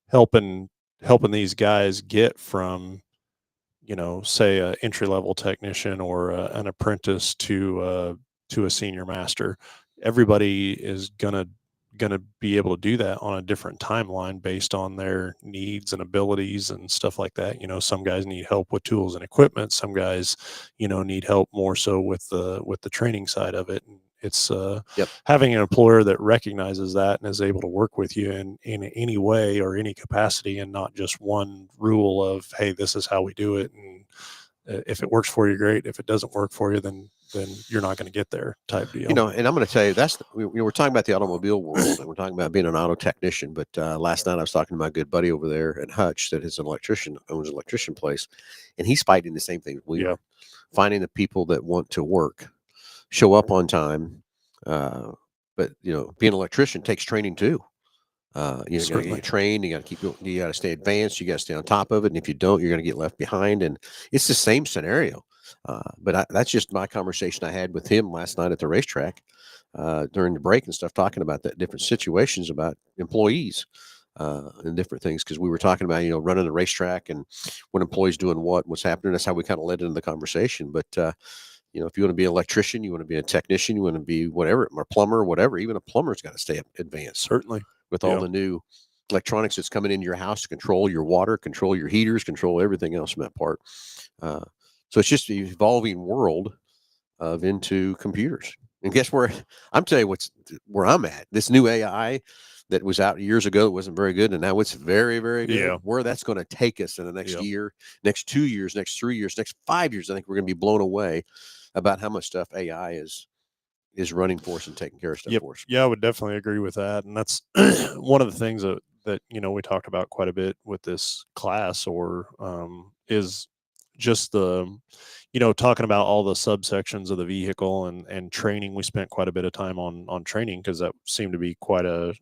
helping these guys get from, say, a entry level technician or an apprentice to a senior master. Everybody is gonna be able to do that on a different timeline based on their needs and abilities and stuff like that. Some guys need help with tools and equipment. Some guys, need help more so with the training side of it. And it's having an employer that recognizes that and is able to work with you in any way or any capacity, and not just one rule of, hey, this is how we do it. And if it works for you, great. If it doesn't work for you, then you're not going to get there, type deal. And I'm going to tell you, we're talking about the automobile world, and we're talking about being an auto technician. But last night I was talking to my good buddy over there at Hutch, that is owns an electrician place, and he's fighting the same thing we are, finding the people that want to work, show up on time. But being an electrician takes training too. You got to get trained. You got to stay advanced. You got to stay on top of it. And if you don't, you're going to get left behind. And it's the same scenario. But that's just my conversation I had with him last night at the racetrack during the break and stuff, talking about that different situations about employees and different things. Because we were talking about, running the racetrack and when employees doing what's happening. That's how we kind of led into the conversation. But, if you want to be an electrician, you want to be a technician, you want to be whatever, or plumber, whatever, even a plumber's got to stay advanced. Certainly. With all the new electronics that's coming into your house to control your water, control your heaters, control everything else from that part. So it's just an evolving world into computers. And guess where? I'm telling you where I'm at. This new AI that was out years ago wasn't very good, and now it's very, very good. Yeah. Where that's going to take us in the next year, next 2 years, next 3 years, next 5 years, I think we're going to be blown away about how much stuff AI is running for us and taking care of stuff for us. Yeah, I would definitely agree with that. And that's one of the things that we talked about quite a bit with this class, or is just the talking about all the subsections of the vehicle and training. We spent quite a bit of time on training, because that seemed to be quite a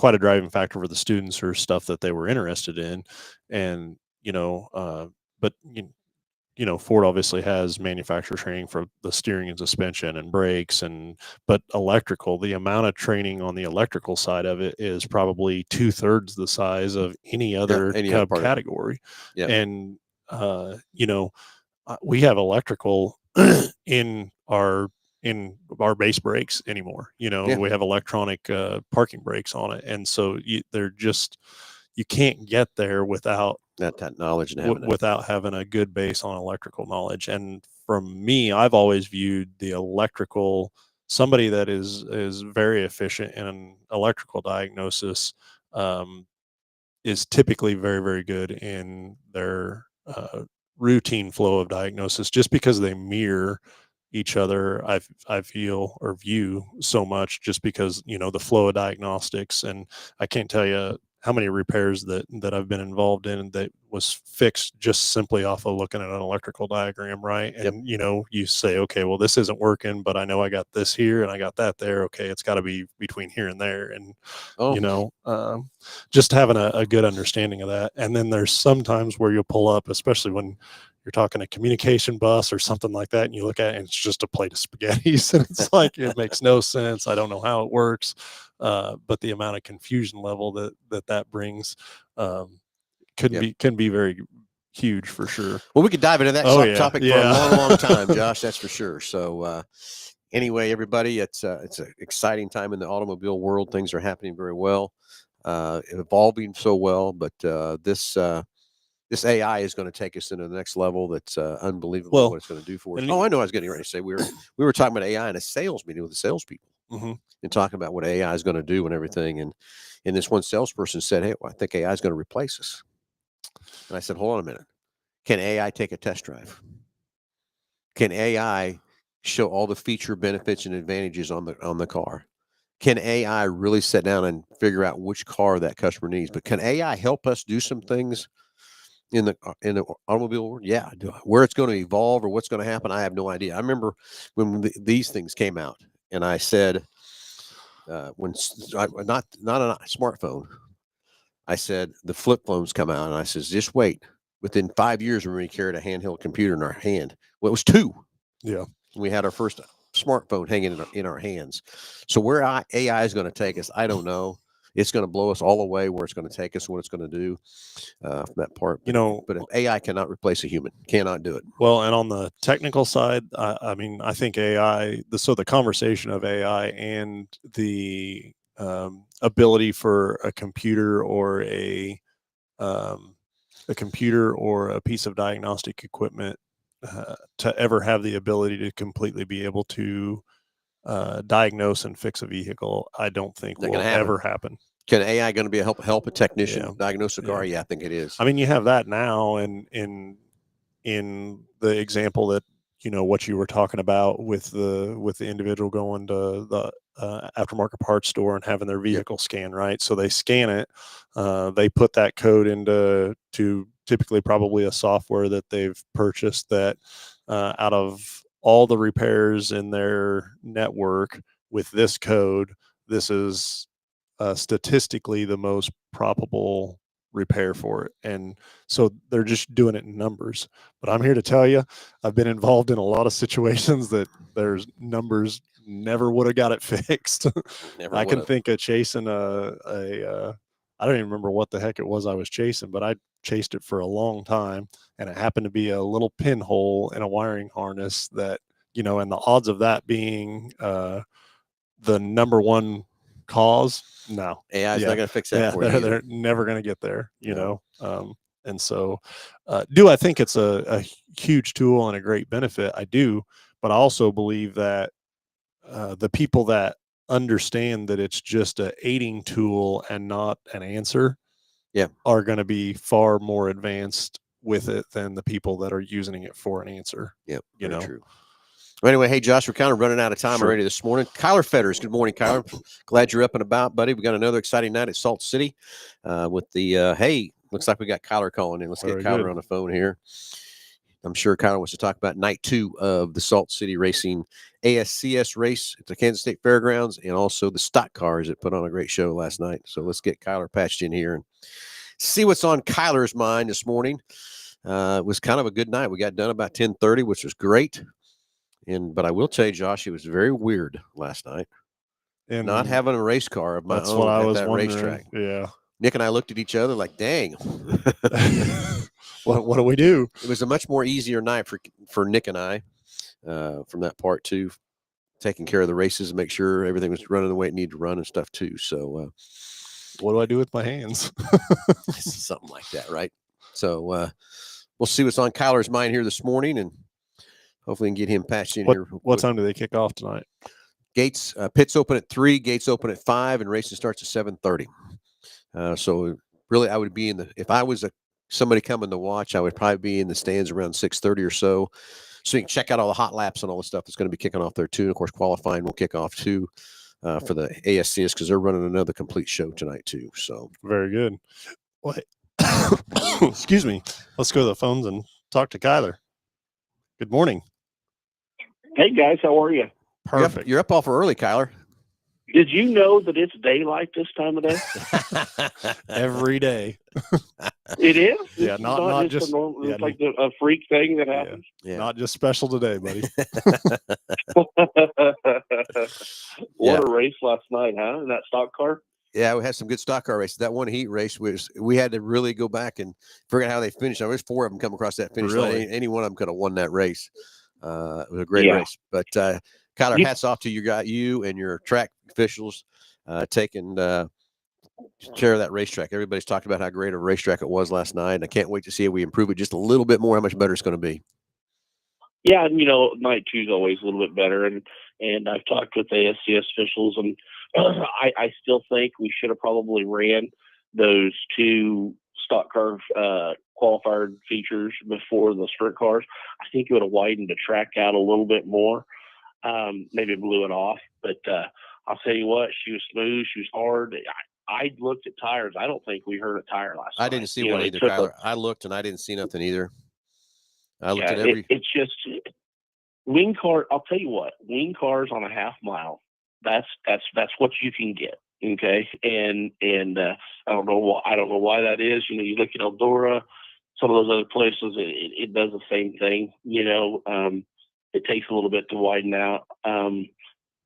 driving factor for the students, or stuff that they were interested in. And but Ford obviously has manufacturer training for the steering and suspension and brakes, but electrical, the amount of training on the electrical side of it is probably 2/3 the size of any other category. Yeah. And we have electrical in our base brakes anymore. We have electronic parking brakes on it, and so you can't get there without that knowledge and without having a good base on electrical knowledge. And from me, I've always viewed the electrical somebody that is very efficient in an electrical diagnosis is typically very, very good in their routine flow of diagnosis, just because they mirror each other. I feel or view so much, just because, the flow of diagnostics. And I can't tell you how many repairs that I've been involved in that was fixed just simply off of looking at an electrical diagram, right? And you say, okay, well, this isn't working, but I know I got this here and I got that there. Okay, it's got to be between here and there. And just having a good understanding of that. And then there's sometimes where you'll pull up, especially when you're talking a communication bus or something like that, and you look at it and it's just a plate of spaghettis, and it's like, it makes no sense. I don't know how it works. But the amount of confusion level that brings can be very huge, for sure. Well, we could dive into that topic for a long, long time, Josh. That's for sure. So anyway, everybody, it's an exciting time in the automobile world. Things are happening very well, evolving so well. But this AI is going to take us into the next level. That's unbelievable what it's going to do for us. I know. I was getting ready to say we were talking about AI in a sales meeting with the salespeople, and talking about what AI is going to do and everything. And this one salesperson said, "Hey, well, I think AI is going to replace us." And I said, "Hold on a minute. Can AI take a test drive? Can AI show all the feature benefits and advantages on the car? Can AI really sit down and figure out which car that customer needs? But can AI help us do some things in the automobile world? Yeah. Where it's going to evolve or what's going to happen, I have no idea. I remember when these things came out, and I said, not a smartphone, I said the flip phones come out, and I says, just wait. Within 5 years, when we carried a handheld computer in our hand, well, it was 2. Yeah, we had our first smartphone hanging in our hands. So where AI is going to take us, I don't know. It's going to blow us all away. Where it's going to take us, what it's going to do, that part. But if AI cannot replace a human, cannot do it. Well, and on the technical side, I mean, I think AI. So the conversation of AI and the ability for a computer or a piece of diagnostic equipment to ever have the ability to completely be able to diagnose and fix a vehicle, I don't think will ever happen. Can AI going to be a help a technician diagnose a car? Yeah, I think it is. I mean, you have that now, and in the example that what you were talking about with the individual going to the aftermarket parts store and having their vehicle scanned, right? So they scan it, they put that code into typically probably a software that they've purchased that out of all the repairs in their network with this code, this is statistically the most probable repair for it. And so they're just doing it in numbers. But I'm here to tell you, I've been involved in a lot of situations that there's numbers never would have got it fixed. I can think of chasing I don't even remember what the heck it was I was chasing, but I chased it for a long time, and it happened to be a little pinhole in a wiring harness that, and the odds of that being the number one cause, no, AI is not going to fix that for you. They're never going to get there, and so do I think it's a huge tool and a great benefit? I do, but I also believe that the people that understand that it's just a aiding tool and not an answer are going to be far more advanced with it than the people that are using it for an answer. True. Well, anyway, hey, Josh, we're kind of running out of time already this morning. Kyler Fetters, good morning, Kyler. Glad you're up and about, buddy. We got another exciting night at Salt City with the, hey, looks like we got Kyler calling in. Let's get Kyler on the phone here. I'm sure Kyler wants to talk about night 2 of the Salt City Racing ASCS race at the Kansas State Fairgrounds, and also the stock cars that put on a great show last night. So let's get Kyler patched in here and see what's on Kyler's mind this morning. It was kind of a good night. We got done about 10:30, which was great. But I will tell you, Josh, it was very weird last night. And not having a race car of my own what I was at that racetrack. Yeah. Nick and I looked at each other like, dang. What do we do? It was a much more easier night for Nick and I from that part too, taking care of the races and make sure everything was running the way it needed to run and stuff too. So what do I do with my hands? Something like that, right? So we'll see what's on Kyler's mind here this morning, and hopefully we can get him patched in here. What time do they kick off tonight? Gates pits open at 3, gates open at 5, and racing starts at 7:30. So really, I would be if I was somebody coming to watch, I would probably be in the stands around 6:30 or so. So you can check out all the hot laps and all the stuff that's going to be kicking off there too. And of course, qualifying will kick off too for the ASCS because they're running another complete show tonight too. So very good. Well, excuse me. Let's go to the phones and talk to Kyler. Good morning. Hey guys, how are you? Perfect. You're up awful early, Kyler. Did you know that it's daylight this time of day? Every day. It is? Yeah, It's not just normal, yeah, it's like a freak thing that happens. Yeah. Not just special today, buddy. What a race last night, huh? In that stock car? Yeah, we had some good stock car races. That one heat race we had to really go back and figure out how they finished. Now, there's 4 of them come across that finish line. Any one of them could have won that race. It was a great race. But Kyler, hats off to you and your track officials taking care of that racetrack. Everybody's talked about how great a racetrack it was last night, and I can't wait to see if we improve it just a little bit more, how much better it's going to be. Yeah, and night 2 is always a little bit better, and I've talked with ASCS officials, and I still think we should have probably ran those 2 stock car qualifier features before the sprint cars. I think it would have widened the track out a little bit more. Maybe blew it off, but I'll tell you what, she was smooth, she was hard. I looked at tires. I don't think we hurt a tire last night. I didn't see one either, Kyler. I looked and I didn't see nothing either. I looked at every. It's just wing car. I'll tell you what, wing cars on a half mile. That's what you can get. Okay, and I don't know why that is. You look at Eldora, some of those other places, it does the same thing. It takes a little bit to widen out.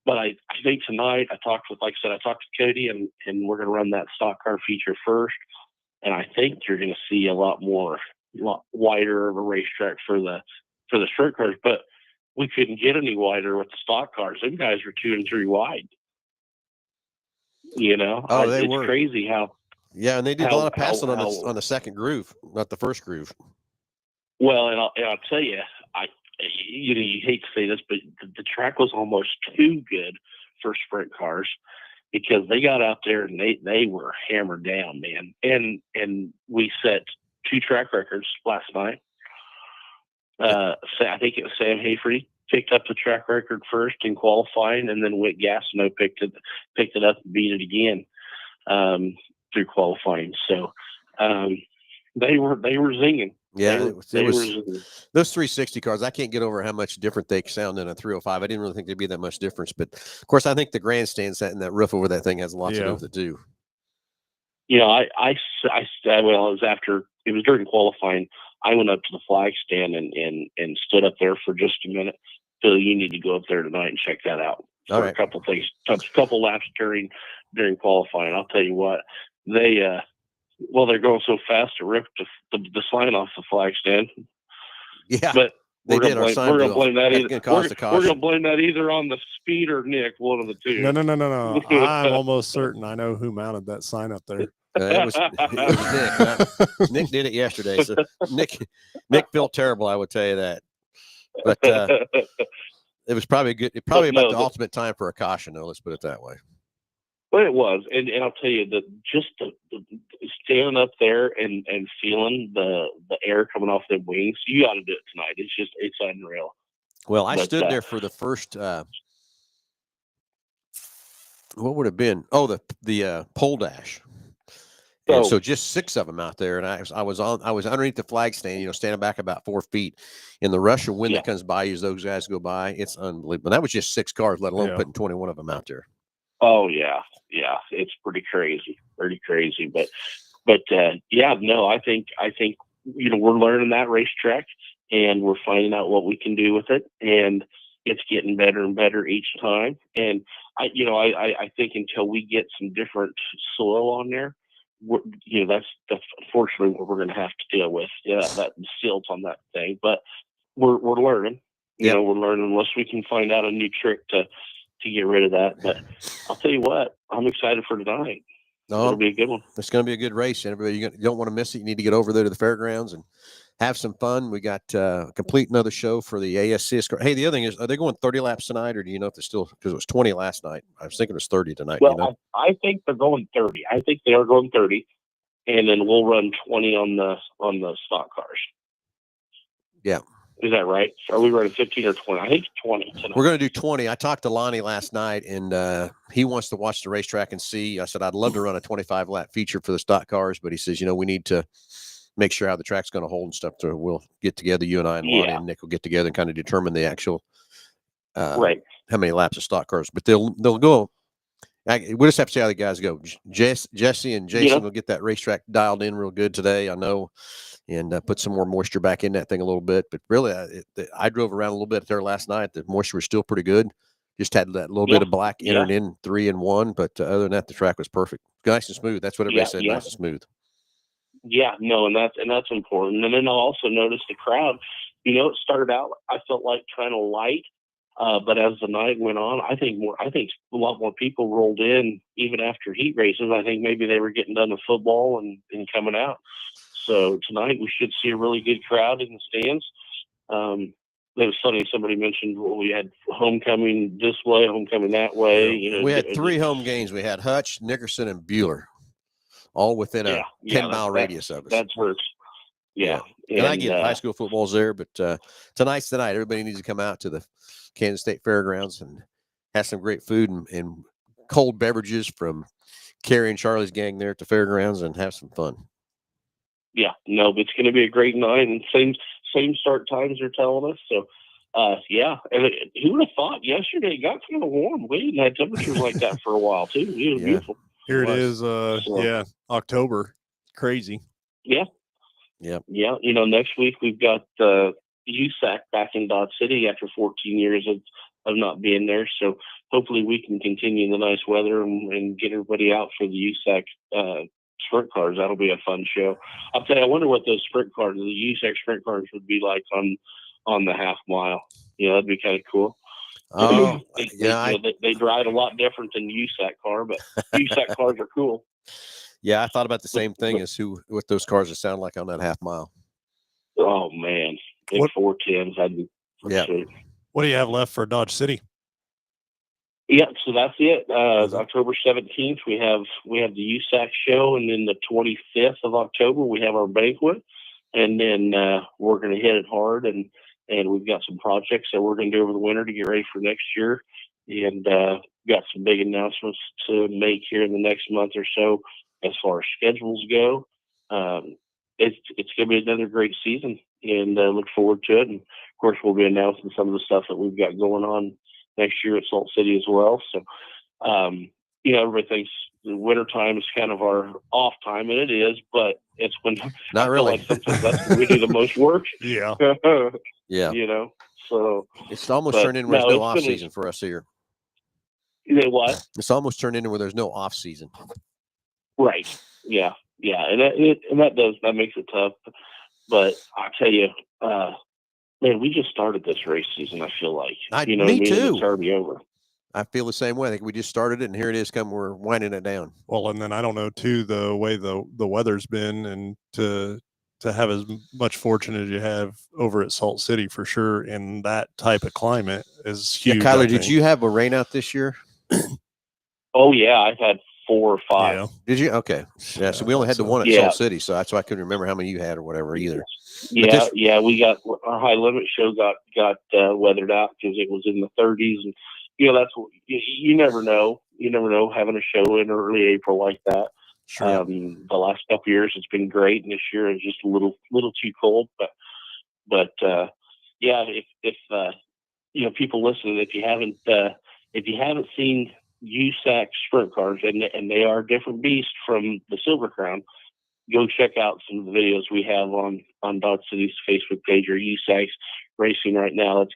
But I think tonight I talked to Cody, and we're going to run that stock car feature first. And I think you're going to see a lot wider of a racetrack for the sprint cars. But we couldn't get any wider with the stock cars. Them guys were 2 and 3 wide. It's crazy how. Yeah, and they did a lot of passing on the second groove, not the first groove. Well, and I'll tell you, you hate to say this, but the track was almost too good for sprint cars because they got out there and they were hammered down, man. And we set 2 track records last night. I think it was Sam Hayfrey picked up the track record first in qualifying, and then Whit Gastineau picked it up and beat it again through qualifying. So they were zinging. Yeah, it was those 360 cars. I can't get over how much different they sound than a 305. I didn't really think there'd be that much difference, but of course, I think the grandstand set and that roof over that thing has a lot to do with it too. It was during qualifying. I went up to the flag stand and stood up there for just a minute. Phil, you need to go up there tonight and check that out. All right. A couple laps during qualifying. I'll tell you what, they're going so fast to rip the sign off the flag stand. Yeah, but we're going to blame that either. We're going to blame that either on the speed or Nick, one of the two. No. I'm almost certain I know who mounted that sign up there. It was Nick. Nick did it yesterday. So Nick felt terrible, I would tell you that. But it was probably good. Probably about the ultimate time for a caution, though. Let's put it that way. Well, it was, and I'll tell you that just the standing up there and feeling the air coming off the wings, you got to do it tonight. It's unreal. Well, I stood there for the first. What would have been? Oh, the pole dash. And so just 6 of them out there, and I was underneath the flag stand, standing back about 4 feet. In the rush of wind that comes by as those guys go by, it's unbelievable. That was just 6 cars, let alone putting 21 of them out there. Oh yeah, it's pretty crazy, but I think we're learning that racetrack, and we're finding out what we can do with it, and it's getting better and better each time. And I think until we get some different soil on there, that's unfortunately what we're going to have to deal with. That silt on that thing, but we're learning. We're learning unless we can find out a new trick to get rid of that. But I'll tell you what, I'm excited for tonight. No, It'll be a good one. it's going to be a good race. Everybody, you don't want to miss it. You need to get over there to the fairgrounds and have some fun. We got complete another show for the ASCS car. Hey, the other thing is, are they going 30 laps tonight, or do you know if they're still, because it was 20 last night? I was thinking it was 30 tonight. Well, you know? I think they're going 30. I think they are going 30, and then we'll run 20 on the stock cars. Yeah. Is that right? Are we running 15 or 20? I think 20 tonight. We're going to do 20. I talked to Lonnie last night, and he wants to watch the racetrack and see. I said, I'd love to run a 25 lap feature for the stock cars, but he says, we need to make sure how the track's going to hold and stuff. So we'll get together, you and I and Lonnie and Nick will get together and kind of determine the actual, right, how many laps of stock cars, but they'll go. We'll just have to see how the guys go. Jesse and Jason will get that racetrack dialed in real good today, I know, and put some more moisture back in that thing a little bit. But really, I drove around a little bit there last night. The moisture was still pretty good. Just had that little bit of black entered in 3 and 1, but other than that, the track was perfect, nice and smooth. That's what everybody said, nice and smooth. Yeah, no, and that's important. And then I also noticed the crowd. It started out, I felt like kind of light. But as the night went on, I think a lot more people rolled in even after heat races. I think maybe they were getting done with football and coming out. So tonight we should see a really good crowd in the stands. It was funny. Somebody mentioned we had homecoming this way, homecoming that way. We had 3 home games. We had Hutch, Nickerson, and Bueller, all within a 10-mile radius of us. That's hurt. Yeah. And I get it. High school football's there, but tonight's the night. Everybody needs to come out to the Kansas State Fairgrounds and have some great food and cold beverages from Carrie and Charlie's gang there at the fairgrounds and have some fun. Yeah, no, but it's going to be a great night, and same start times they're telling us. So, yeah, and who would have thought yesterday it got kind of warm? We hadn't had temperatures like that for a while too. It was beautiful. Here it is. October. Crazy. Yeah. Yeah. Yeah. Next week we've got USAC back in Dodge City after 14 years of not being there. So hopefully we can continue the nice weather and get everybody out for the USAC sprint cars. That'll be a fun show. I'll tell you, I wonder what those sprint cars, the USAC sprint cars, would be like on the half mile. That'd be kind of cool. Oh, they drive a lot different than the USAC car, but USAC cars are cool. Yeah, I thought about the same thing as what those cars would sound like on that half mile. Oh man, big 410s. I'd be sure. What do you have left for Dodge City? Yeah, so that's it. October 17th, we have the USAC show, and then the 25th of October we have our banquet, and then we're going to hit it hard, and we've got some projects that we're going to do over the winter to get ready for next year, and got some big announcements to make here in the next month or so as far as schedules go. It's going to be another great season, and look forward to it. And of course, we'll be announcing some of the stuff that we've got going on next year at Salt City as well. So, everybody thinks the winter time is kind of our off time, and it is, but it's when not really. Like sometimes that's when we do the most work. Yeah. Yeah. So it's almost turned into where there's no off season for us here. What? It's almost turned into where there's no off season. Right. Yeah. Yeah. And that makes it tough. But I'll tell you, man, we just started this race season. I feel like, me too. It's already over. I feel the same way. I think we just started it, and here it is. We're winding it down. Well, and then I don't know too the way the weather's been, and to have as much fortune as you have over at Salt City for sure in that type of climate is huge. Yeah, Kyler, did you have a rain out this year? Oh yeah, I've had 4 or 5. Yeah. Did you? Okay. Yeah. So we only had the one at Salt City, so that's why I couldn't remember how many you had or whatever either. Yeah, we got our high limit show got weathered out because it was in the 30s, and that's you never know. You never know having a show in early April like that. Sure. The last couple of years it's been great, and this year it's just a little too cold. But yeah, if people listening, if you haven't seen USAC sprint cars, and they are different beasts from the Silver Crown, go check out some of the videos we have on Dodge City's Facebook page or USAC's racing right now. It's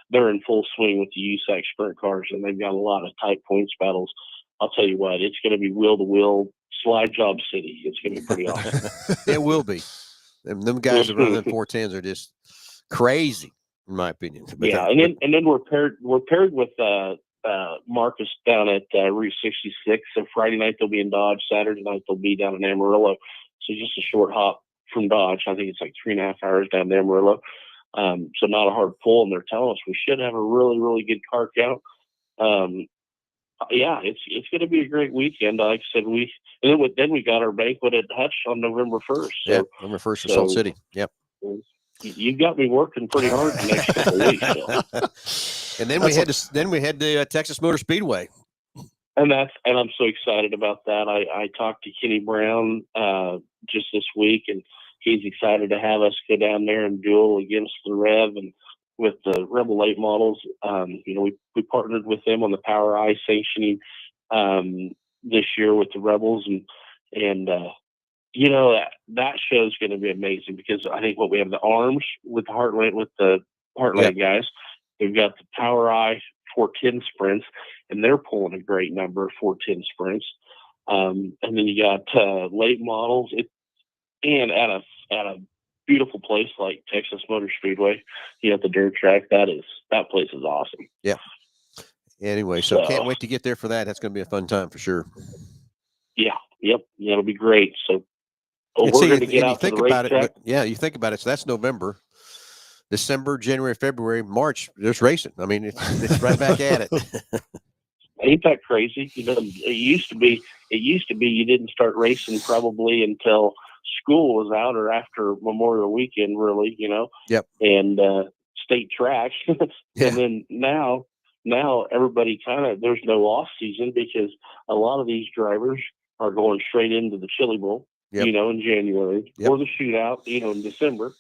they're in full swing with the USAC sprint cars, and they've got a lot of tight points battles. I'll tell you what, it's going to be wheel to wheel slide job city. It's going to be pretty awesome. It will be. Them guys that run them 410s are just crazy, in my opinion. But and then we're paired with Marcus down at Route 66. So Friday night they'll be in Dodge. Saturday night they'll be down in Amarillo. So just a short hop from Dodge. I think it's like 3.5 hours down to Amarillo. So not a hard pull. And they're telling us we should have a really, really good car count. Yeah, it's going to be a great weekend. Like I said, then we got our banquet at Hutch on November 1st. So, yeah, November 1st for Salt City. Yep. You got me working pretty hard the next couple of weeks. So. And then we had the Texas Motor Speedway. And I'm so excited about that. I talked to Kenny Brown just this week, and he's excited to have us go down there and duel against the Rev and with the Rebel late models. We partnered with them on the Power Eye sanctioning this year with the Rebels, and that show is going to be amazing because I think we have the arms with the Heartland guys. We've got the Power Eye 410 sprints, and they're pulling a great number of 410 sprints. And then you got late models, and at a beautiful place like Texas Motor Speedway, at the dirt track. That place is awesome. Yeah. Anyway, so can't wait to get there for that. That's going to be a fun time for sure. Yeah. Yep. Yeah, it'll be great. So we're going to get out to the racetrack. You think about it. So that's November, December, January, February, March. There's racing. I mean, it's right back at it. Ain't that crazy? It used to be you didn't start racing probably until school was out or after Memorial Weekend, really, Yep. And state track. Yeah. And then now everybody there's no off season because a lot of these drivers are going straight into the Chili Bowl, Yep. in January, Yep. or the shootout, in December,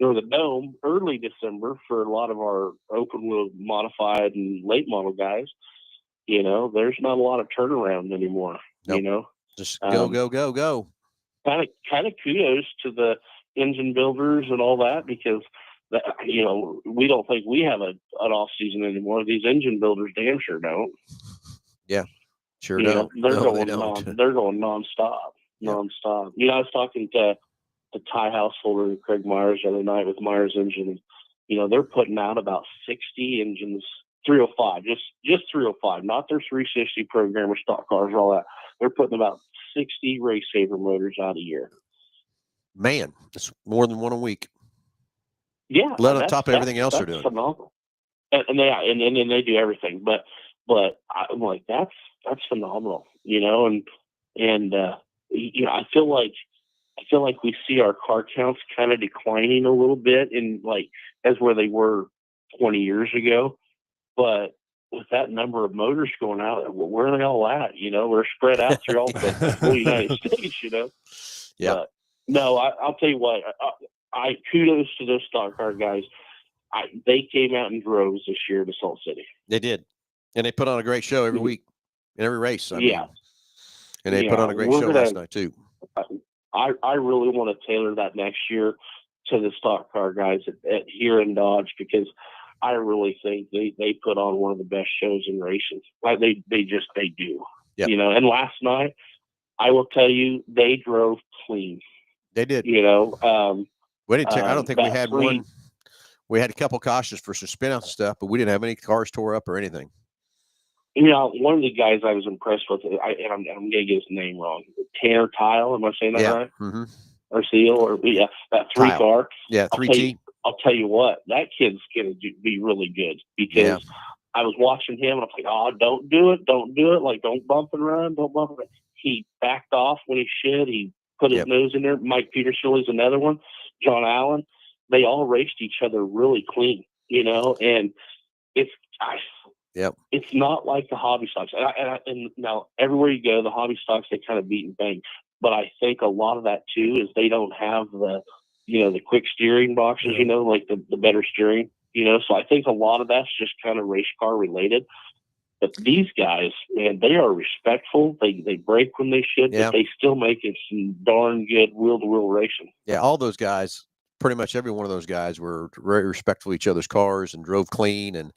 or the Dome early December for a lot of our open wheel modified and late model guys. There's not a lot of turnaround anymore. Nope. Just go. Kind of kudos to the engine builders and all that because we don't think we have an off season anymore. These engine builders damn sure don't. Yeah, sure don't. They're they going don't. they're going nonstop. Yep. Nonstop. I was talking to Ty Householder and Craig Myers the other night with Myers Engine. They're putting out about 60 engines, 305, just 305, not their 360 program or stock cars, all that. They're putting about 60 Race Saver motors out a year. Man, it's more than one a week. Yeah, let on top of everything else they're doing. Phenomenal. And they do everything, but I'm like that's phenomenal, and I feel like we see our car counts kind of declining a little bit in as where they were 20 years ago, but with that number of motors going out, where are they all at? We're spread out through all the whole United States, Yeah. But, no, I'll tell you what. I kudos to those stock car guys. They came out in droves this year to Salt City. They did, and they put on a great show every week, in every race. I mean, and they put on a great show last night too. I really want to tailor that next year to the stock car guys at here in Dodge because I really think they put on one of the best shows in racing. Like they do. Yep. And last night, I will tell you, they drove clean. They did. We didn't. I don't think we had one. We had a couple cautions for some spin out stuff, but we didn't have any cars tore up or anything. One of the guys I was impressed with, and I'm going to get his name wrong. Tanner Tile, am I saying that right? Mm-hmm. Or Seal, that 3 Tile. car. Yeah, 3T. I'll tell you what, that kid's going to be really good because I was watching him and I'm like, oh, don't do it. Like, don't bump and run. He backed off when he should. He put his nose in there. Mike Peterson is another one. John Allen. They all raced each other really clean, and it's not like the hobby stocks. And now everywhere you go, the hobby stocks, they kind of beat and bang. But I think a lot of that too is they don't have the quick steering boxes, like the better steering, so I think a lot of that's just kind of race car related. But these guys, man, they are respectful. They brake when they should, but they still make it some darn good wheel-to-wheel racing. Yeah, all those guys, pretty much every one of those guys were very respectful of each other's cars and drove clean and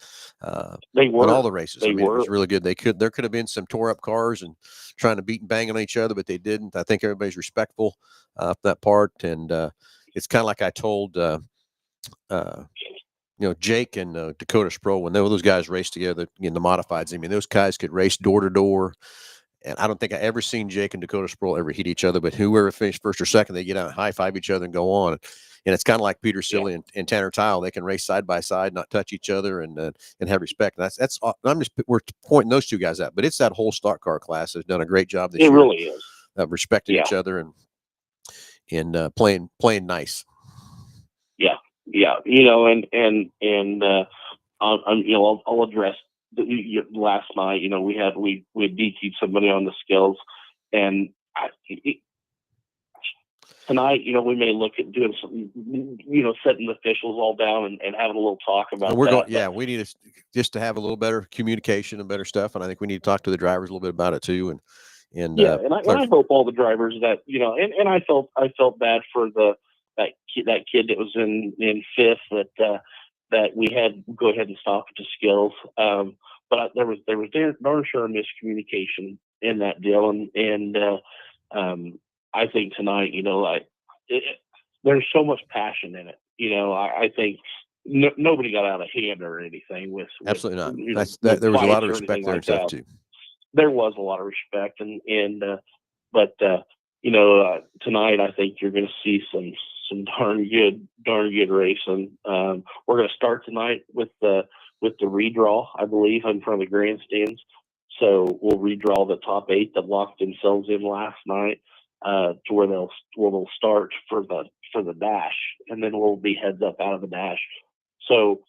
they were in all the races. It was really good. There could have been some tore up cars and trying to beat and bang on each other, but they didn't. I think everybody's respectful of that part. And it's kind of like I told Jake and Dakota Sproul, when those guys raced together in the modifieds, I mean, those guys could race door to door. And I don't think I ever seen Jake and Dakota Sproul ever hit each other, but whoever finished first or second, they get out and high five each other and go on. And it's kind of like Peter Silly and Tanner Tile. They can race side by side, not touch each other, and have respect. And we're pointing those two guys out, but it's that whole stock car class has done a great job this year. It really is. Of respecting each other and playing nice. Yeah. I'll address last night. We had DQ'd somebody on the skills, and tonight, we may look at doing some, setting the officials all down and having a little talk about that. We need just to have a little better communication and better stuff. And I think we need to talk to the drivers a little bit about it too. And I hope all the drivers that, and I felt bad for that kid that was in fifth that we had go ahead and stop at the skills. But there was darn sure miscommunication in that deal. And I think tonight, there's so much passion in it. I think nobody got out of hand or anything with absolutely not. There was a lot of respect there and stuff too. There was a lot of respect, but tonight I think you're going to see some darn good racing. We're going to start tonight with the redraw, I believe, in front of the grandstands. So we'll redraw the top 8 that locked themselves in last night to where they'll start for the dash, and then we'll be heads up out of the dash. So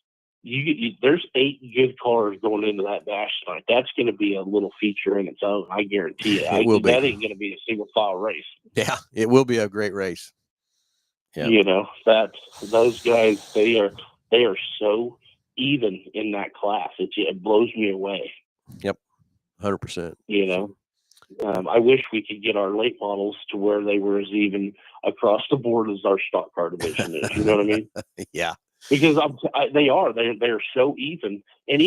there's 8 good cars going into that dash tonight. That's going to be a little feature in its own. I guarantee you. It will be. That ain't going to be a single file race. Yeah, it will be a great race. Yeah. Those guys, they are so even in that class. It blows me away. Yep, 100%. I wish we could get our late models to where they were as even across the board as our stock car division is. You know what I mean? Yeah. Because they're so even, and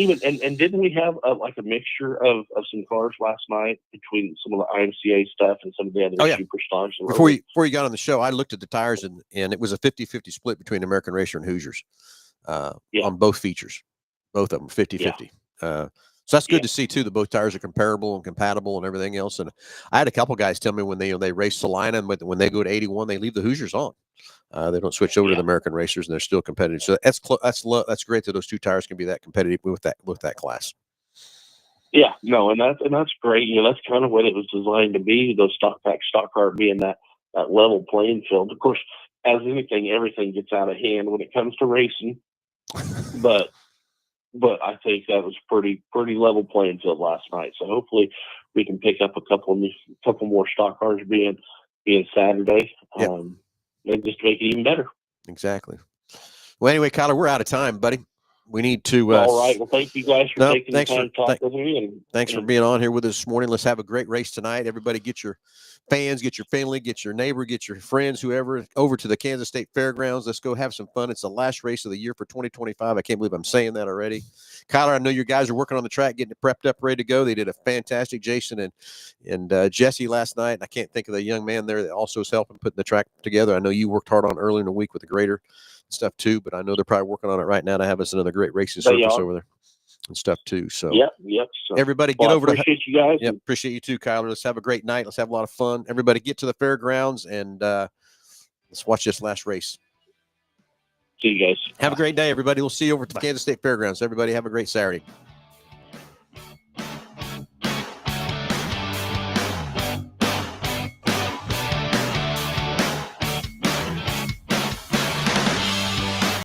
didn't we have a mixture of some cars last night between some of the IMCA stuff and some of the other superstars? Before you got on the show, I looked at the tires and it was a 50-50 split between American Racer and Hoosiers on both features, both of them 50-50. So that's good to see too, that both tires are comparable and compatible and everything else. And I had a couple guys tell me when they race Salina, and when they go to 81, they leave the Hoosiers on. They don't switch over to the American Racers, and they're still competitive. So that's great that those two tires can be that competitive with that class. Yeah, no, and that's great. That's kind of what it was designed to be. Those stock car being that level playing field. Of course, as anything, everything gets out of hand when it comes to racing. But I think that was pretty level playing field last night. So hopefully we can pick up a couple more stock cars being Saturday. And just make it even better. Exactly. Well, anyway, Kyler, we're out of time, buddy. We need to. All right. Well, thank you guys for taking the time to talk with me. Thanks for being on here with us this morning. Let's have a great race tonight. Everybody, get your fans, get your family, get your neighbor, get your friends, whoever, over to the Kansas State Fairgrounds. Let's go have some fun. It's the last race of the year for 2025. I can't believe I'm saying that already. Kyler, I know your guys are working on the track, getting it prepped up, ready to go. They did a fantastic, Jason and Jesse last night. And I can't think of the young man there that also is helping putting the track together. I know you worked hard on early in the week with the grader stuff too, but I know they're probably working on it right now to have us another great racing surface over there and stuff too. So yep. So, everybody get over appreciate you guys. Yep, appreciate you too, Kyler. Let's have a great night. Let's have a lot of fun. Everybody get to the fairgrounds and let's watch this last race. See you guys. Have a great day, everybody. We'll see you over at the Kansas State Fairgrounds. Everybody have a great Saturday.